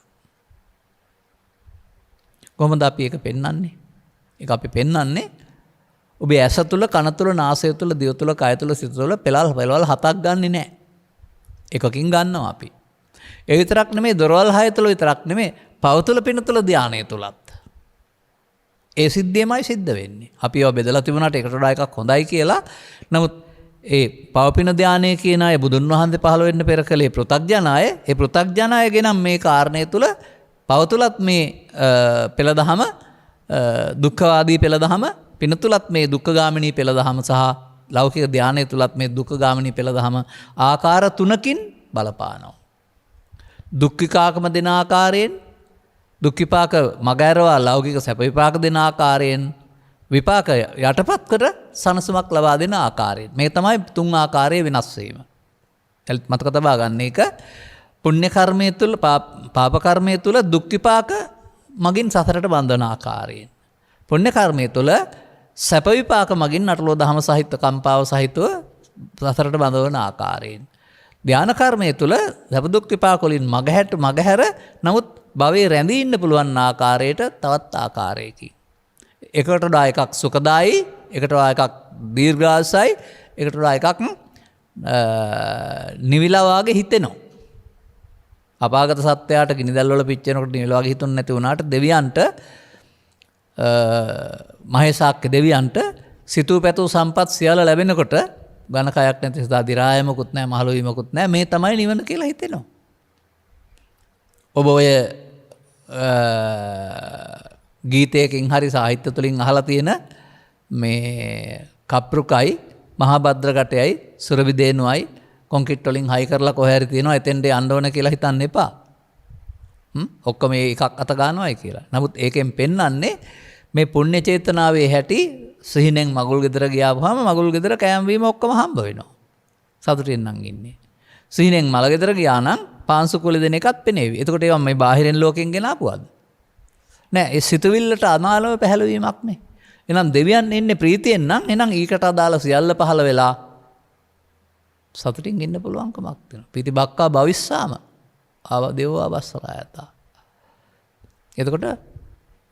කොහොමද අපි ඒක පෙන්වන්නේ? ඒක අපි පෙන්වන්නේ ඔබේ ඇස තුල, කන තුල, නාසය තුල, දිව තුල, කය තුල, සිත තුල පෙළවල් හතක් ගන්නෙ නැහැ. එකකින් ගන්නවා අපි. ඒ විතරක් නෙමෙයි දොරවල් හය තුල විතරක් නෙමෙයි පව තුල, පින තුල, ධානය තුලත්. ඒ සිද්ධියමයි සිද්ධ වෙන්නේ. අපි ඒවා බෙදලා තිබුණාට එකට වඩා එකක් හොඳයි කියලා. නමුත් ඒ පවපින ධානය කියන අය බුදුන් වහන්සේ පහළ වෙන්න පෙර කලේ පෘථග්ජන අය. ඒ පෘථග්ජන අයගේ නම් මේ කාරණය තුල පව තුලත් මේ පෙළදහම දුක්ඛවාදී පෙළදහම, පින තුලත් මේ දුක්ඛගාමිනී පෙළදහම සහ ලෞකික ධානය තුලත් මේ දුක්ඛගාමිනී පෙළදහම ආකාර තුනකින් බලපානවා. දුක් විපාකම දෙන ආකාරයෙන්, දුක් විපාක මගහැරවා ලෞකික සැප විපාක දෙන ආකාරයෙන්, විපාක යටපත් කර සනසුමක් ලබා දෙන ආකාරයෙන්. මේ තමයි තුන් ආකාරයේ වෙනස් වීම. මතක තබා ගන්න එක. පුණ්‍ය කර්මයේ තුල පාප කර්මයේ තුල දුක් විපාක මගින් සසරට බඳවන ආකාරයෙන්. පුණ්‍ය කර්මයේ තුල සැප විපාක මගින් නටලෝ දහම සහිත කම්පාව සහිතව සසරට බඳවන ආකාරයෙන්. ධාන කර්මයේ තුල සැප දුක් විපාක වලින් මගහැර නමුත් භවයේ රැඳී ඉන්න පුළුවන් ආකාරයට තවත් ආකාරයකින්. එකට වඩා එකක් සුඛදායි, එකට වඩා එකක් දීර්ඝාසයි, එකට වඩා එකක් නිවිලා වාගේ හිතෙනවා. අපාගත සත්‍යයට ගිනිදැල් වල පිච්චෙනකොට නිවිලා වාගේ හිතුන්නේ නැති වුණාට දෙවියන්ට මහේසාක්‍ය දෙවියන්ට සිතූ පැතූ සම්පත් සියල්ල ලැබෙනකොට ඝන කයක් නැති සදා දිරායමකුත් නැහැ, මහලු වීමකුත් නැහැ. මේ තමයි නිවන කියලා හිතෙනවා. ඔබ ඔය ගීතයකින් හරි සාහිත්‍ය තුලින් අහලා තියෙන මේ කප්රුකයි, මහාභද්‍ර කටයයි, සුරවිදේනුවයි කොන්ක්‍රීට් වලින් හයි කරලා කොහේ හරි තියෙනවා, එතෙන්ට යන්න ඕන කියලා හිතන්න එපා. ඔක්කොම මේ එකක් අත ගන්නවායි කියලා. නමුත් ඒකෙන් පෙන්වන්නේ මේ පුණ්‍ය චේතනාවේ හැටි. සිහිනෙන් මගුල් ගෙදර ගියාම මගුල් ගෙදර කෑම වීම ඔක්කොම හම්බ වෙනවා. සතුටින් නම් ඉන්නේ. සිහිනෙන් මල ගෙදර ගියා නම් පාංශු කුල දෙන එකත් පෙනේවි. එතකොට ඒවා මේ බාහිරෙන් ලෝකෙන් ගෙන ආපුවාද? නෑ, ඒ සිතුවිල්ලට අනාලව පැහැලවීමක් නේ. එහෙනම් දෙවියන් ඉන්නේ ප්‍රීතියෙන් නම් එහෙනම් ඊකට අදාළ සියල්ල පහළ වෙලා සතුටින් ඉන්න පුළුවන්කමක් තියෙනවා. පීති බක්කා භවිස්සාම ආව දේවවා බස්සරායතා. එතකොට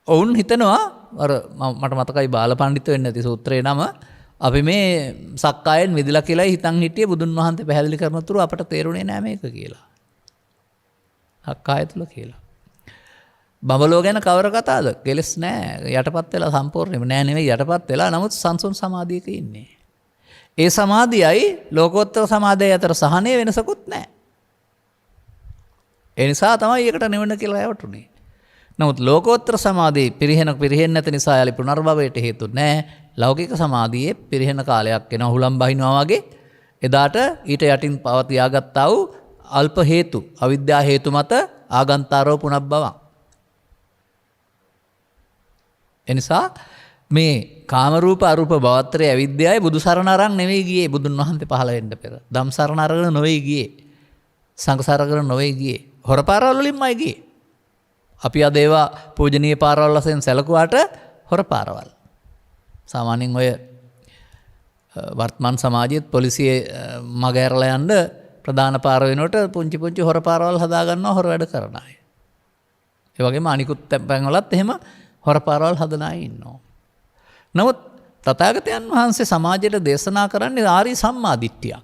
ඔවුන් හිතනවා අර මට මතකයි බාලපඬිතු වෙන්නේ නැති සූත්‍රේ නම, අපි මේ සක්කායෙන් මිදලා කියලායි හිතන් හිටියේ බුදුන් වහන්සේ පැහැදිලි කරන තුරු අපට තේරුණේ නෑ මේක කියලා. සක්කාය තුල කියලා. බබලෝ ගැන කවර කතාවද? කෙලස් නෑ, යටපත් වෙලා සම්පූර්ණයෙන්ම නෑ නෙවෙයි යටපත් වෙලා, නමුත් සංසුන් සමාධියක ඉන්නේ. ඒ සමාධියයි ලෝකෝත්තර සමාධියයි අතර සහනය වෙනසකුත් නෑ. ඒ නිසා තමයි ඒකට නිවන කියලා යවටුනේ. නමුත් ලෝකෝත්තර සමාධියේ පිරිහෙන්නේ නැති නිසා යාලි පුනර්භවයට හේතු නැහැ. ලෞකික සමාධියේ පිරිහෙන කාලයක් එනවා හුලම් බහිනවා වගේ. එදාට ඊට යටින් පව තියාගත්තා වූ අල්ප හේතු, අවිද්‍යා හේතු මත ආගන්තාරෝ පුනබ්බවං. එනිසා මේ කාම රූප අරූප භවත්‍රයේ අවිද්‍යාවයි බුදු සරණ අරන් නෙවෙයි ගියේ බුදුන් වහන්සේ පහළ වෙන්න පෙර. ධම් සරණ අරගෙන නොවේ ගියේ. සංඝ සරණ නොවේ ගියේ. හොරපාරවල් වලින්මයි ගියේ. අපි අද ඒවා පූජනීය පාරවල් වශයෙන් සැලකුවාට හොර පාරවල්. සාමාන්‍යයෙන් ඔය වර්තමාන සමාජයේත් පොලිසිය මග ඇරලා යන්න ප්‍රධාන පාර වෙනකොට පුංචි පුංචි හොර පාරවල් හදා ගන්නවා හොර වැඩ කරන අය. ඒ වගේම අනිකුත් තැන්වලත් එහෙම හොර පාරවල් හදන අය ඉන්නවා. නමුත් තථාගතයන් වහන්සේ සමාජයට දේශනා කරන්නේ ආර්ය සම්මාදිට්ඨියක්.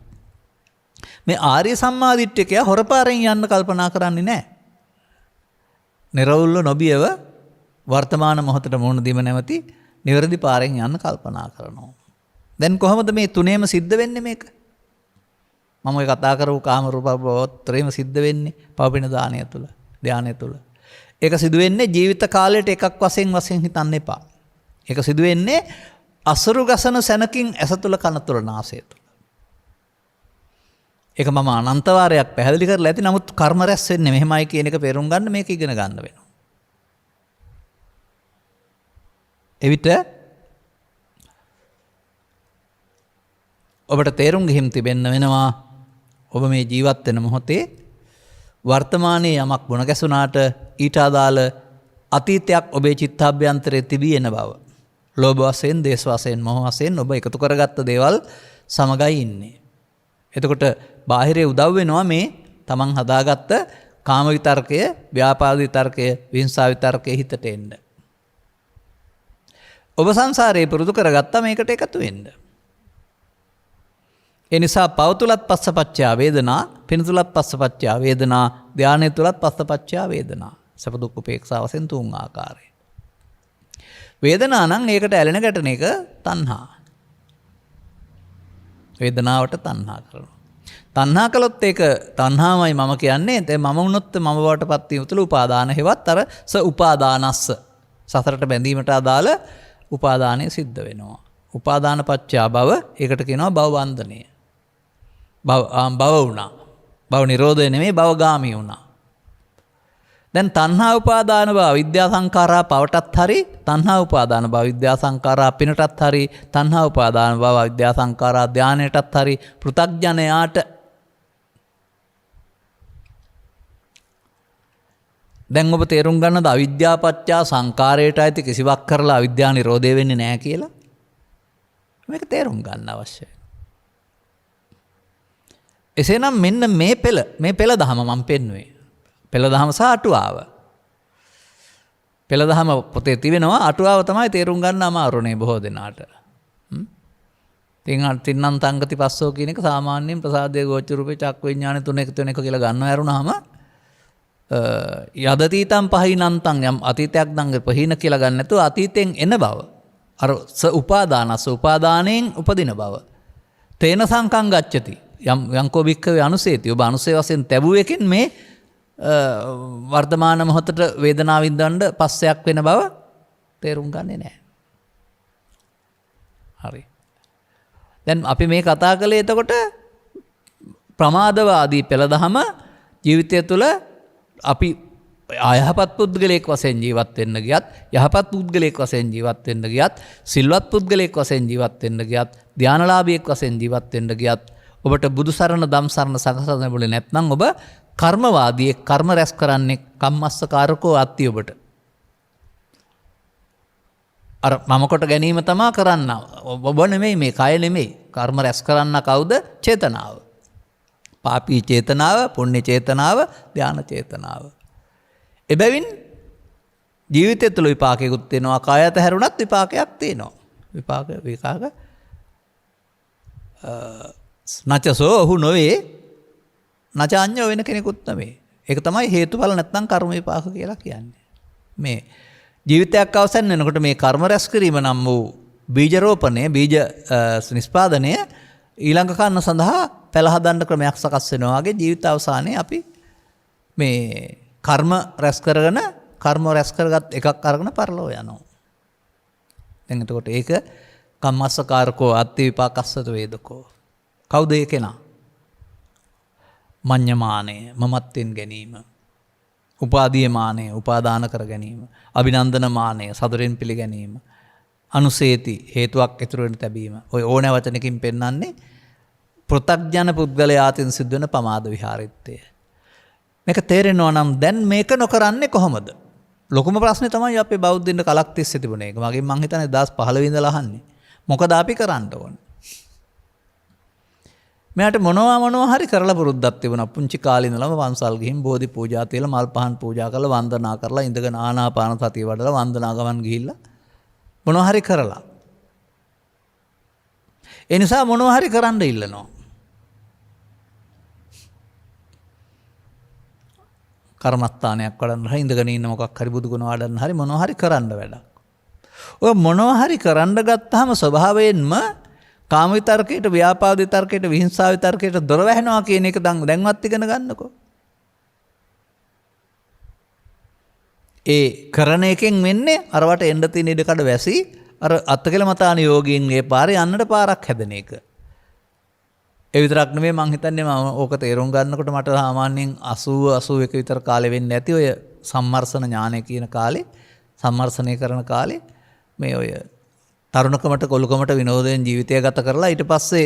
මේ ආර්ය සම්මාදිට්ඨිකයා හොර පාරෙන් යන්න කල්පනා කරන්නේ නැහැ. නිරවුල්ව නොබියව වර්තමාන මොහොතට මුහුණ දීම නැමැති නිවැරදි පාරෙන් යන්න කල්පනා කරනවා. දැන් කොහොමද මේ තුනේම සිද්ධ වෙන්නේ මේක? මම ඔය කතා කරපු කාම රූප භවත්‍රේම සිද්ධ වෙන්නේ පවපින දානය තුල, ධානය තුල. ඒක සිදු වෙන්නේ ජීවිත කාලයට එකක් වශයෙන් හිතන්න එපා. ඒක සිදු වෙන්නේ අසුරු ගසන සැනකින් ඇස තුල, කන තුල, නාසය තුල. ඒක මම අනන්ත වාරයක් පැහැදිලි කරලා ඇති. නමුත් කර්ම රැස් වෙන්නේ මෙහෙමයි කියන එක පෙරුම් ගන්න මේක ඉගෙන ගන්න වෙනවා. එවිට ඔබට තේරුම් ගිහින් තිබෙන්න වෙනවා ඔබ මේ ජීවත් වෙන මොහොතේ වර්තමානයේ යමක් ගුණ ගැසුණාට ඊට අදාළ අතීතයක් ඔබේ චිත්තාභ්‍යන්තරයේ තිබී එන බව. ලෝභ වශයෙන්, දේශ වශයෙන්, මොහ වශයෙන් ඔබ එකතු කරගත්ත දේවල් සමගයි ඉන්නේ. එතකොට බාහිරේ උදව් වෙනවා මේ තමන් හදාගත්ත කාම විතර්කය, ව්‍යාපාද විතර්කය, විහිංසා විතර්කය හිතට එන්න. ඔබ සංසාරේ පුරුදු කරගත්තා මේකට එකතු වෙන්න. ඒ නිසා පව තුලත් පස්සපච්චා වේදනා, පින තුලත් පස්සපච්චා වේදනා, ධානය තුලත් පස්සපච්චා වේදනා. සැප දුක් උපේක්ෂා වශයෙන් තුන් ආකාරය. වේදනා නම් ඒකට ඇලෙන ගැටෙන එක තණ්හා. වේදනාවට තණ්හා කරනවා. තණ්හා කළොත් ඒක තණ්හාමයි මම කියන්නේ. ඒ මම වුණොත් මම බවට පත් වීම තුළ උපාදාන හේවත් අර උපාදානස්ස සතරට බැඳීමට අදාළ උපාදානය සිද්ධ වෙනවා. උපාදාන පත්‍යා භව ඒකට කියනවා භව බන්ධනය. භව වුණා. භව නිරෝධය නෙමෙයි භවගාමී වුණා. දැන් තණ්හා උපාදාන භව විද්‍යා සංඛාරා පවටත් හරි තණ්හා උපාදාන භව විද්‍යා සංඛාරා පිනටත් හරි තණ්හා උපාදාන භව විද්‍යා සංඛාරා ධානයටත් හරි පෘථග්ජනයාට දැන් ඔබ තේරුම් ගන්නද අවිද්‍යා පත්‍ය සංඛාරයට ඇති කිසිවක් කරලා අවිද්‍යා නිරෝධය වෙන්නේ නැහැ කියලා? මේක තේරුම් ගන්න අවශ්‍යයි. එසේනම් මෙන්න මේ පෙළ දහම මම පෙන්වුවේ. පෙළ දහම සහ අටුවාව. පෙළ දහම පොතේ තිබෙනවා, අටුවාව තමයි තේරුම් ගන්න අමාරුනේ බොහෝ දෙනාට. තින්නම් තංගති පස්සෝ කියන එක සාමාන්‍යයෙන් ප්‍රසාදයේ ගෝචර රූපේ චක්ක විඥාන තුන එකතු වෙන එක කියලා ගන්නව ඇරුණාම යදතීතම් පහිනන්තං යම් අතීතයක් දංග පහින කියලා ගන්න නැතුව අතීතෙන් එන බව. අර උපාදානස උපාදානයෙන් උපදින බව. තේන සංකං ගච්ඡති. යංකෝ භික්ඛවේ අනුසේති. ඔබ අනුසේ වශයෙන් තැබුව එකෙන් මේ වර්තමාන මොහොතට වේදනාව විඳින්න පස්සයක් වෙන බව තේරුම් ගන්නේ නැහැ. හරි. දැන් අපි මේ කතා කළේ එතකොට ප්‍රමාදවාදී පෙළ දහම ජීවිතය තුළ අපි අයහපත් පුද්ගලයෙක් වශයෙන් ජීවත් වෙන්න ගියත්, යහපත් පුද්ගලයෙක් වශයෙන් ජීවත් වෙන්න ගියත්, සිල්වත් පුද්ගලයෙක් වශයෙන් ජීවත් වෙන්න ගියත්, ධානලාභියෙක් වශයෙන් ජීවත් වෙන්න ගියත් ඔබට බුදු සරණ ධම් සරණ සංඝ සරණ නැත්නම් ඔබ කර්මවාදියෙක්, කර්ම රැස් කරන්නේ කම්මස්සකාරකෝ අත්ති ඔබට. අර මම කොට ගැනීම තමා කරන්න. ඔබ නෙමෙයි, මේ කය නෙමෙයි. කර්ම රැස් කරන්න කවුද? චේතනාව. පාපී චේතනාව, පුණ්‍ය චේතනාව, ධාන චේතනාව. එබැවින් ජීවිතය තුළ විපාකයකුත් තියෙනවා. කායත හැරුණත් විපාකයක් තියෙනවා. විපාක නචසෝ ඔහු නොවේ, නචාඤ්ඤෝ වෙන කෙනෙකුත් නෙමෙයි. ඒක තමයි හේතුඵල නැත්නම් කර්ම විපාක කියලා කියන්නේ. මේ ජීවිතයක් අවසන් වෙනකොට මේ කර්ම රැස් කිරීම නම් වූ බීජ රෝපණය, බීජ නිස්පාදනය ඊළඟ කන්න සඳහා පැල හදන්න ක්‍රමයක් සකස් වෙනවා වගේ ජීවිත අවසානයේ අපි මේ කර්ම රැස් කරගෙන කර්ම රැස් කරගත් එකක් අරගෙන පරලෝ යනවා. දැන් එතකොට ඒක කම්මස්සකාරකෝ අත්ති විපාකස්සත වේදකෝ. කවුද ඒ කෙනා? මඤ්ඤමානය, මමත්වෙන් ගැනීම. උපාදීය මානය, උපාදාන කර ගැනීම. අභිනන්දන මානය, සතුරෙන් පිළිගැනීම. අනුසේති, හේතුවක් ඉතුරු වෙන තැබීම. ඔය ඕනෑ වචනකින් පෙන්වන්නේ පෘථග්ජන පුද්ගලයාටින් සිද්ධ වෙන පමාද විහාරිත්වය. මේක තේරෙනවා නම් දැන් මේක නොකරන්නේ කොහොමද? ලොකුම ප්‍රශ්නේ තමයි අපේ බෞද්ධින්ට කලක් තිස්සේ තිබුණේ. ඒක මගෙන් මං හිතන්නේ 2015 ඉඳලා අහන්නේ. මොකද අපි කරන්න ඕනේ? මෙයාට මොනවා හරි කරලා පුරුද්දක් තිබුණා. පුංචි කාලේ ඉඳලම පන්සල් ගිහින් බෝධි පූජා තියලා මල් පහන් පූජා කරලා වන්දනා කරලා ඉඳගෙන ආනාපාන සතිය වඩලා වන්දනා ගමන් ගිහිල්ලා මොනවා හරි කරලා. ඒ නිසා මොනවා හරි කරන්න ඉල්ලනවා. කර්මස්ථානයක් වඩන්න හරි ඉඳගෙන ඉන්න මොකක් හරි බුදු ගුණ වඩන්න හරි මොනවා හරි කරන්න වැඩක්. ඔය මොනවා හරි කරන්න ගත්තාම ස්වභාවයෙන්ම කාම විතර්කයට, ව්‍යාපාද විතර්කයට, විහිංසාව විතර්කයට දොර වැහෙනවා කියන එක දැන්වත් ඉගෙන ගන්නකෝ. ඒ කරන එකෙන් වෙන්නේ අරවට එන්න තියෙන ඉඩකඩ වැසි අර අත්කල මතාන යෝගීන් ඒ පාරේ යන්නට පාරක් හැදෙන එක. ඒ විතරක් නෙමෙයි මං හිතන්නේ මම ඕක තේරුම් ගන්නකොට මට සාමාන්‍යයෙන් 80 81 විතර කාලෙ වෙන්නේ නැති ඔය සම්මර්ෂණ ඥානය කියන කාලේ, සම්මර්ෂණය කරන කාලේ මේ ඔය තරුණකමට කොළුකමට විනෝදයෙන් ජීවිතය ගත කරලා ඊට පස්සේ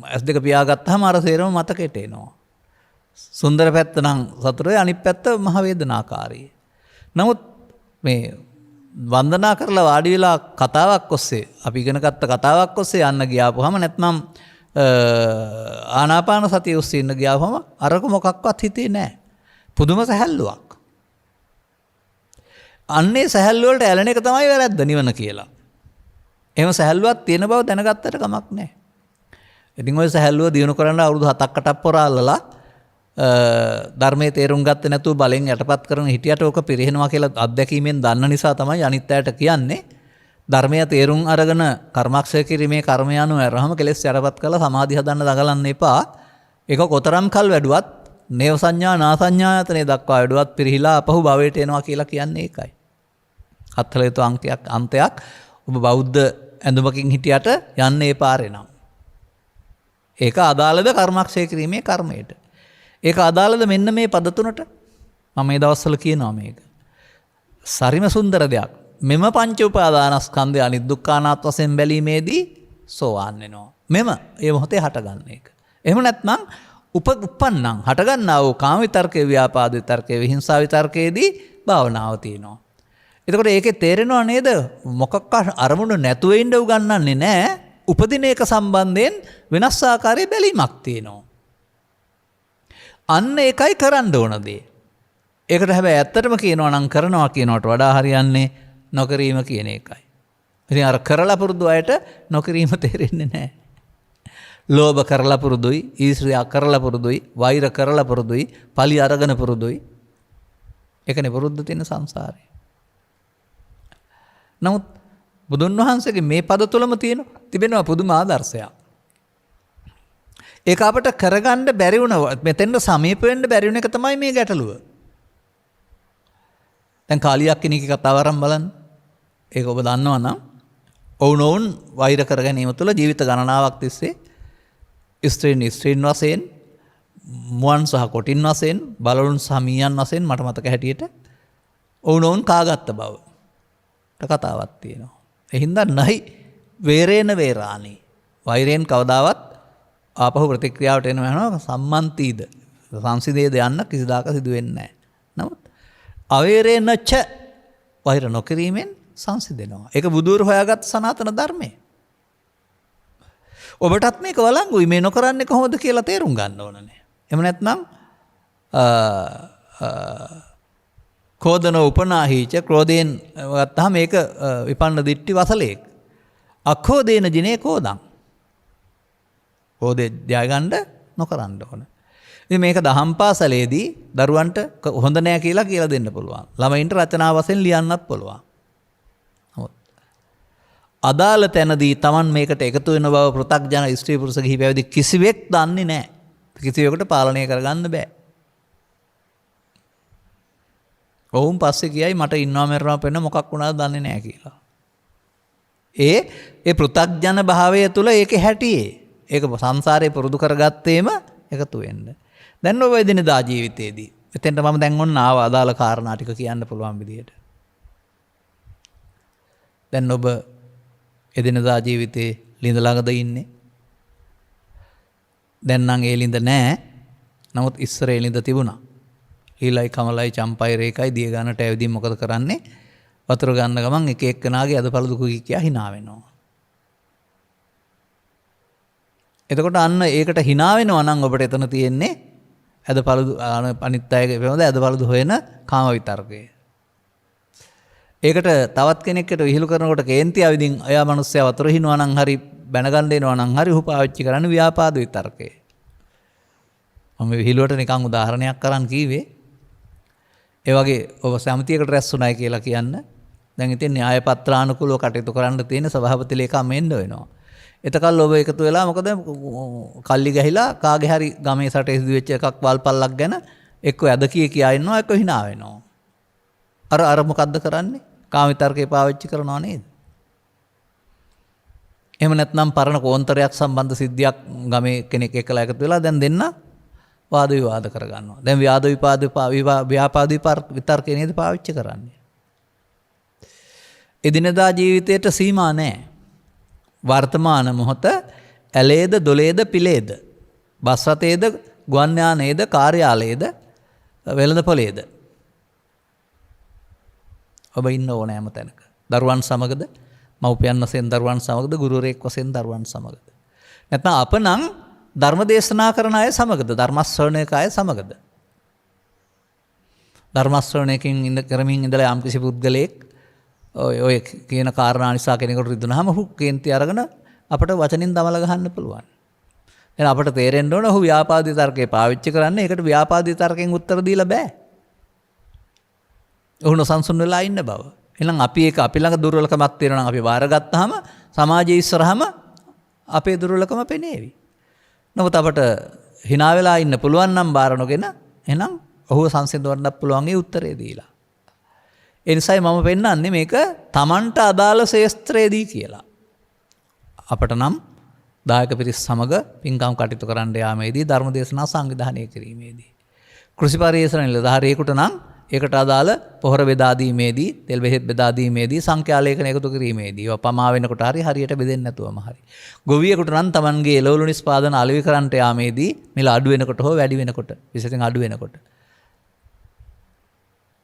ඇස් දෙක පියාගත්තාම අර සේරම මතකෙට එනවා. සුන්දර පැත්ත නම් සතුටුයි, අනිත් පැත්ත මහ වේදනාකාරී. නමුත් මේ වන්දනා කරලා වාඩි වෙලා කතාවක් ඔස්සේ අපි ඉගෙන ගත්ත කතාවක් ඔස්සේ යන්න ගියාපුවම නැත්නම් ආනාපාන සතිය ඔස්සේ ඉන්න ගියාපුවම අරක මොකක්වත් හිතේ නැහැ. පුදුම සැහැල්ලුවක්. අන්නේ සැහැල්ලු වලට ඇලෙන එක තමයි වැරද්ද නිවන කියලා. එහෙම සැහැල්ලුවක් තියෙන බව දැනගත්තට කමක් නැහැ. ඉතින් ඔය සැහැල්ලුව දිනු කරන්න අවුරුදු 7ක් 8ක් පොරාලලා ධර්මයේ තේරුම් ගත්තේ නැතුව බලෙන් යටපත් කරන හිටියට ඕක පිරිහෙනවා කියලා අත්දැකීමෙන් දන්න නිසා තමයි අනිත් අයට කියන්නේ ධර්මයේ තේරුම් අරගෙන කර්මක්ෂය කිරීමේ කර්ම යනු අරහම කෙලෙස් යටපත් කරලා සමාධි හදන්න දඟලන්න එපා. ඒක කොතරම් කල් වැඩුවත් නේව සංඥා නා සංඥායතනෙ දක්වා වැඩුවත් පිරිහිලා අපහු භවයට එනවා කියලා කියන්නේ ඒකයි. හත්වල යුතු අන්තයක් ඔබ බෞද්ධ ඇඳුමකින් හිටියට යන්න ඒ පාරේ නම්. ඒක අදාළද කර්මක්ෂය කිරීමේ කර්මයට. ඒක අදාළද මෙන්න මේ පද තුනට. මම මේ දවස්වල කියනවා මේක. සරිම සුන්දර දෙයක්. මෙම පංච උපාදානස්කන්ධය අනිදුක්ඛානාත් වශයෙන් බැලීමේදී සෝවාන් වෙනවා. මෙම ඒ මොහොතේ හටගන්න එක. එහෙම නැත්නම් උපන්නං හටගන්නා වූ කාම විතර්කේ ව්‍යාපාද විතර්කේ විහිංසා විතර්කේදී භාවනාව තියෙනවා. එතකොට ඒකේ තේරෙනව නේද මොකක්ක අරමුණු නැතුව ඉඳ උගන්වන්නේ නැහැ. උපදින එක සම්බන්ධයෙන් වෙනස් ආකාරයේ බැලීමක් තියෙනවා. අන්න ඒකයි කරන්න ඕන දේ. ඒකට හැබැයි ඇත්තටම කියනවා නම් කරනවා කියනවට වඩා හරියන්නේ නොකිරීම කියන එකයි. ඉතින් අර කරලා පුරුදු අයට නොකිරීම තේරෙන්නේ නැහැ. ලෝභ කරලා පුරුදුයි, ඊර්ෂ්‍යා කරලා පුරුදුයි, වෛර කරලා පුරුදුයි, පලි අරගෙන පුරුදුයි. ඒකනේ පුරුද්ද තියෙන සංසාරේ. නමුත් බුදුන් වහන්සේගේ මේ පද තුලම තිබෙනවා පුදුම ආදර්ශයක්. ඒක අපට කරගන්න බැරි වුණ මෙතෙන්ට සමීප වෙන්න බැරි වුණ එක තමයි මේ ගැටලුව. දැන් කාලියක් කෙනෙක් කතාව අරන් බලන්න. ඒක ඔබ දන්නවා නම් ඔවුනොවුන් වෛර කර ගැනීම තුළ ජීවිත ගණනාවක් තිස්සේ ස්ත්‍රීන් වශයෙන්, මුවන් සහ කොටින් වශයෙන්, බලවුන් සහ මීයන් වශයෙන් මට මතක හැටියට ඔවුනොවුන් කාගත්ත බව කතාවක් තියෙනවා. එහින්දා නහි වේරේන වේරාණි. වෛරයෙන් කවදාවත් ආපහු ප්‍රතික්‍රියාවට එනව යනවා සම්මන්තිද සංසිදේද යන්න කිසිදාක සිදු වෙන්නේ නැහැ. නමුත් අවේරේනච වෛර නොකිරීමෙන් සංසිදෙනවා. ඒක බුදුර හොයාගත් සනාතන ධර්මය. ඔබටත් මේක වළංගුයි මේ නොකරන්නේ කොහොමද කියලා තේරුම් ගන්න ඕනනේ. එහෙම නැත්නම් කෝදන උපනාහීච ක්‍රෝධයෙන් ගත්තාම මේක විපන්න දිට්ටි වසලේක්. අක්ඛෝදේන ජිනේ කෝදං. කෝදේ ජය ගන්න නොකරන්න ඕන. ඉතින් මේක දහම් පාසලේදී දරුවන්ට හොඳ නෑ කියලා දෙන්න පුළුවන්. ළමයින්ට රචනා වශයෙන් ලියන්නත් පුළුවන්. අදාළ තැනදී Taman මේකට එකතු වෙන බව පෘථග්ජන ස්ත්‍රී පුරුෂ ගිහි පැවිදි කිසිවෙක් දන්නේ නැහැ. කිසිවෙකුට පාලනය කරගන්න බෑ. ඔවුන් පස්සේ කියයි මට ඉන්නවා මරනවා පෙන්න මොකක් වුණාද දන්නේ නැහැ කියලා. ඒ පෘථග්ජන භාවය තුල ඒකේ හැටියේ. ඒක සංසාරේ පුරුදු කරගත්තේම එකතු වෙන්න. දැන් ඔබ එදිනදා ජීවිතේදී එතෙන්ට මම දැන් ඔන්න ආව අදාළ කාරණා ටික කියන්න පුළුවන් විදියට. දැන් ඔබ එදිනදා ජීවිතේ ලිඳ ළඟද ඉන්නේ. දැන් නම් ඒ ලිඳ නැහැ. නමුත් ඉස්සර ඒ ලිඳ තිබුණා. ඊළයි කමලයි චම්පයි රේකයි දිය ගන්නට ඇවිදින් මොකද කරන්නේ? වතුර ගන්න ගමන් එක එක්කනාගේ අදපළදු කුකි කියා hina වෙනවා. එතකොට අන්න ඒකට hina වෙනවා නම් ඔබට එතන තියෙන්නේ අදපළදු අනිත් අයගේ වෙනද අදපළදු හොයන කාම විතර්කය. ඒකට තවත් කෙනෙක්ට විහිළු කරනකොට කේන්ති ආවිදින් අයා මිනිස්සයා වතුර හිනවා නම් හරි බැනගන්න දෙනවා නම් හරි උහු පාවිච්චි කරන්න ව්‍යාපාද විතර්කය. මම විහිළුවට නිකන් උදාහරණයක් කරන් කීවේ. ඒ වගේ ඔබ සමිතියකට රැස් වුණායි කියලා කියන්න. දැන් ඉතින් න්‍යාය පත්‍රානුකූලව කටයුතු කරන්න තියෙන සභාපති ලේකම් එන්න වෙනවා. එතකල් ඔබ එකතු වෙලා මොකද කල්ලි ගහිලා කාගේ හරි ගමේ සටේ සිදු වෙච්ච එකක් වල්පල්ලක් ගැන එක්ක ඇද කියා ඉන්නවා එක්ක hina වෙනවා. අර මොකද්ද කරන්නේ? කාම විතර්කේ පාවිච්චි කරනවා නේද? එහෙම නැත්නම් පරණ කෝන්තරයක් සම්බන්ධ සිද්ධියක් ගමේ කෙනෙක් එක්කලා එකතු වෙලා දැන් දෙන්න වාද විවාද කරගන්නවා. දැන් ව්‍යාපාද විතර්කේ නේද පාවිච්චි කරන්නේ? එදිනදා ජීවිතයට සීමා නැහැ. වර්තමාන මොහොත ඇලේද දොලේද පිලේද බස් රථයේද ගුවන් යානයේද කාර්යාලයේද වෙළඳපොලේද ඔබ ඉන්න ඕනෑම තැනක. දරුවන් සමගද, මව්පියන් වශයෙන් දරුවන් සමගද, ගුරුවරයෙක් වශයෙන් දරුවන් සමගද. නැත්නම් අප නම් ධර්ම දේශනා කරන අය සමගද, ධර්ම ශ්‍රවණයක අය සමගද. ධර්ම ශ්‍රවණයකින් කරමින් ඉඳලා යම් කිසි පුද්ගලයෙක් ඔය කියන කාරණා නිසා කෙනෙකුට රිදුනහම ඔහු කේන්ති අරගෙන අපට වචනින් දමල ගහන්න පුළුවන්. එහෙනම් අපට තේරෙන්න ඕන ඔහු ව්‍යාපාදී තර්කේ පාවිච්චි කරන්නේ. ඒකට ව්‍යාපාදී තර්කයෙන් උත්තර දීලා බෑ. ඔහු නොසන්සුන් වෙලා ඉන්න බව. එහෙනම් අපි ළඟ දුර්වලකමක් තියෙනවා නම් අපි බාරගත්තාම සමාජයේ ඉස්සරහම අපේ දුර්වලකම පෙනේවි. නමුත් අපට hina වෙලා ඉන්න පුළුවන් නම් බාර නොගෙන එහෙනම් ඔහුව සංසිඳවන්න පුළුවන් ඒ උත්තරේ දීලා. ඒ නිසායි මම පෙන්නන්නේ මේක Tamanට අදාළ ශේස්ත්‍රයේදී කියලා. අපට නම් දායක පිරිස් සමග පින්කම් කටයුතු කරන්න යාමේදී ධර්ම දේශනා සංවිධානය කිරීමේදී කෘෂි පරිශ්‍රණ නිලධාරියෙකුට නම් ඒකට අදාළ පොහොර බෙදා දීමේදී තෙල් බෙහෙත් බෙදා දීමේදී සංඛ්‍යා ලේඛන එකතු කිරීමේදී ඒවා පමා වෙනකොට හරියට බෙදෙන්නේ නැතුවම හරි. ගොවියෙකුට නම් Tamanගේ එළවලු නිෂ්පාදන අලෙවි කරන්නට යාමේදී මිල අඩු වෙනකොට හෝ වැඩි වෙනකොට විශේෂයෙන් අඩු වෙනකොට.